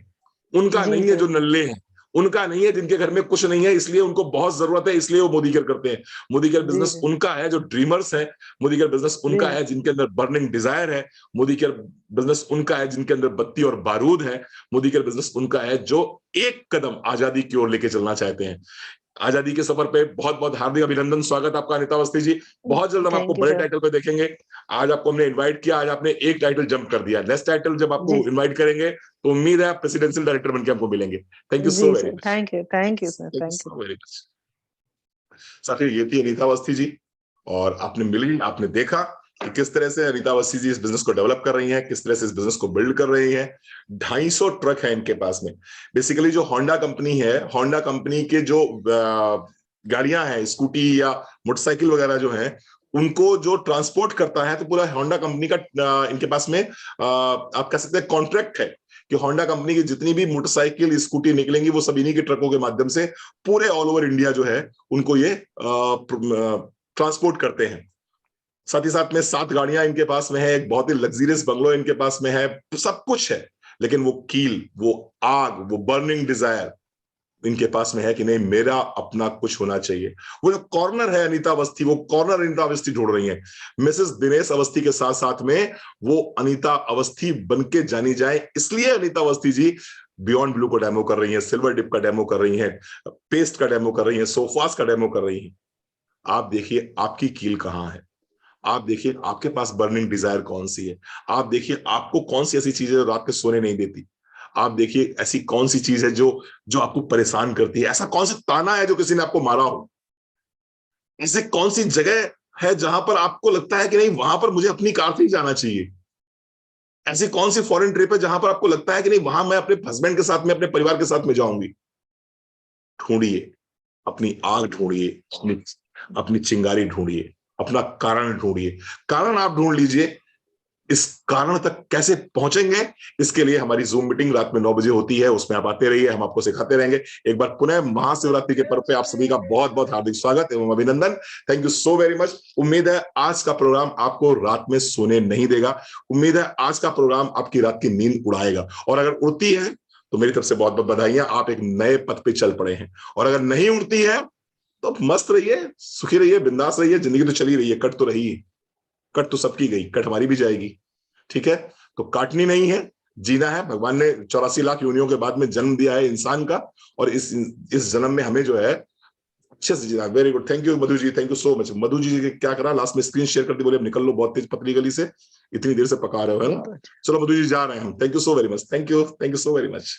B: उनका
A: जी
B: नहीं है जो
A: सर।
B: नल्ले हैं, उनका नहीं है जिनके घर में कुछ नहीं है इसलिए उनको बहुत जरूरत है इसलिए वो मोदी केयर करते हैं। मोदी केयर
A: जी
B: बिजनेस
A: सर।
B: उनका है जो ड्रीमर्स हैं। मोदी केयर बिजनेस
A: जी
B: उनका है जिनके अंदर बर्निंग डिजायर है। मोदी केयर बिजनेस उनका है जिनके अंदर बत्ती और बारूद है। मोदी केयर बिजनेस उनका है जो एक कदम आजादी की ओर लेके चलना चाहते हैं। आजादी के सफर पे बहुत बहुत हार्दिक अभिनंदन, स्वागत आपका अनीता अवस्थी जी। बहुत जल्द हम आपको
A: थैंक यू
B: बड़े
A: सर।
B: टाइटल पे देखेंगे। आज आपको हमने इनवाइट किया, आज आपने एक टाइटल जंप कर दिया। नेक्स्ट टाइटल जब आपको
A: जी।
B: इनवाइट करेंगे तो उम्मीद है आप प्रेसिडेंशियल डायरेक्टर बनकर हमको मिलेंगे। थैंक यू सो
A: जी
B: very
A: sir.
B: Much.
A: Thank you sir.
B: Thank you
A: thank you.
B: So very much. साथियों, ये थी अनीता अवस्थी जी, और आपने मिली, आपने देखा कि किस तरह से अनीता अवस्थी जी इस बिजनेस को डेवलप कर रही हैं, किस तरह से इस बिजनेस को बिल्ड कर रही हैं। 250 ट्रक है इनके पास में। बेसिकली जो होंडा कंपनी है, होंडा कंपनी के जो गाड़ियां हैं, स्कूटी या मोटरसाइकिल वगैरह जो हैं, उनको जो ट्रांसपोर्ट करता है, तो पूरा होंडा कंपनी का इनके पास में आप कह सकते हैं कॉन्ट्रैक्ट है कि होंडा कंपनी की जितनी भी मोटरसाइकिल स्कूटी निकलेंगी वो सब इन्हीं के ट्रकों के माध्यम से पूरे ऑल ओवर इंडिया जो है उनको ये ट्रांसपोर्ट करते हैं। साथ ही साथ में 7 गाड़ियां इनके पास में है, एक बहुत ही लग्जरियस बंगलो इनके पास में है, तो सब कुछ है। लेकिन वो कील, वो आग, वो बर्निंग डिजायर इनके पास में है कि नहीं, मेरा अपना कुछ होना चाहिए। वो जो कॉर्नर है अनीता अवस्थी, वो कॉर्नर अनीता अवस्थी ढूंढ रही है। मिसेस दिनेश अवस्थी के साथ साथ में वो अनीता अवस्थी बन के जानी जाए, इसलिए अनीता अवस्थी जी बियॉन्ड ब्लू को डेमो कर रही है, सिल्वर डिप का डेमो कर रही है, पेस्ट का डेमो कर रही है, सोफास का डेमो कर रही है। आप देखिए आपकी कील कहां है। आप देखिए आपके पास बर्निंग डिजायर कौन सी है। आप देखिए आपको कौन सी ऐसी चीज है जो रात के सोने नहीं देती। आप देखिए ऐसी कौन सी चीज है जो जो आपको परेशान करती है। ऐसा कौन सा ताना है जो किसी ने आपको मारा हो। ऐसे कौन सी जगह है जहां पर आपको लगता है कि नहीं, वहां पर मुझे अपनी कार से ही जाना चाहिए। ऐसी कौन सी फॉरेन ट्रिप है जहां पर आपको लगता है कि नहीं, वहां मैं अपने हस्बैंड के साथ में, अपने परिवार के साथ में जाऊंगी। ढूंढिए अपनी आग, ढूंढिए अपनी अपनी चिंगारी, ढूंढिए अपना कारण, ढूंढिए कारण। आप ढूंढ लीजिए, इस कारण तक कैसे पहुंचेंगे, इसके लिए हमारी जूम मीटिंग रात में 9 बजे होती है, उसमें आप आते रहिए, हम आपको सिखाते रहेंगे। एक बार पुनः महाशिवरात्रि के पर्व पे आप सभी का बहुत बहुत हार्दिक स्वागत एवं अभिनंदन। Thank you so very much. उम्मीद है आज का प्रोग्राम आपको रात में सोने नहीं देगा, उम्मीद है आज का प्रोग्राम आपकी रात की नींद उड़ाएगा, और अगर उड़ती है तो मेरी तरफ से बहुत बहुत बधाइयां, आप एक नए पथ पे चल पड़े हैं। और अगर नहीं उड़ती है तो मस्त रहिए, सुखी रहिए, बिंदास रहिए, जिंदगी तो चली रही है, कट तो रही है, कट तो सबकी गई, कट हमारी भी जाएगी, ठीक है? तो काटनी नहीं है, जीना है। भगवान ने 84 लाख योनियों के बाद में जन्म दिया है इंसान का, और इस जन्म में हमें जो है अच्छे से जीना। Very good, thank you Madhu ji, thank you so much. Madhu ji क्या करा लास्ट में, स्क्रीन शेयर कर दी, बोले अब निकल लो बहुत तेज पतली गली से, इतनी देर से पका रहे हो, है ना?
A: बहुत अच्छा।
B: चलो मधु जी जा रहे हैं हम, thank you so very much, thank you so very much.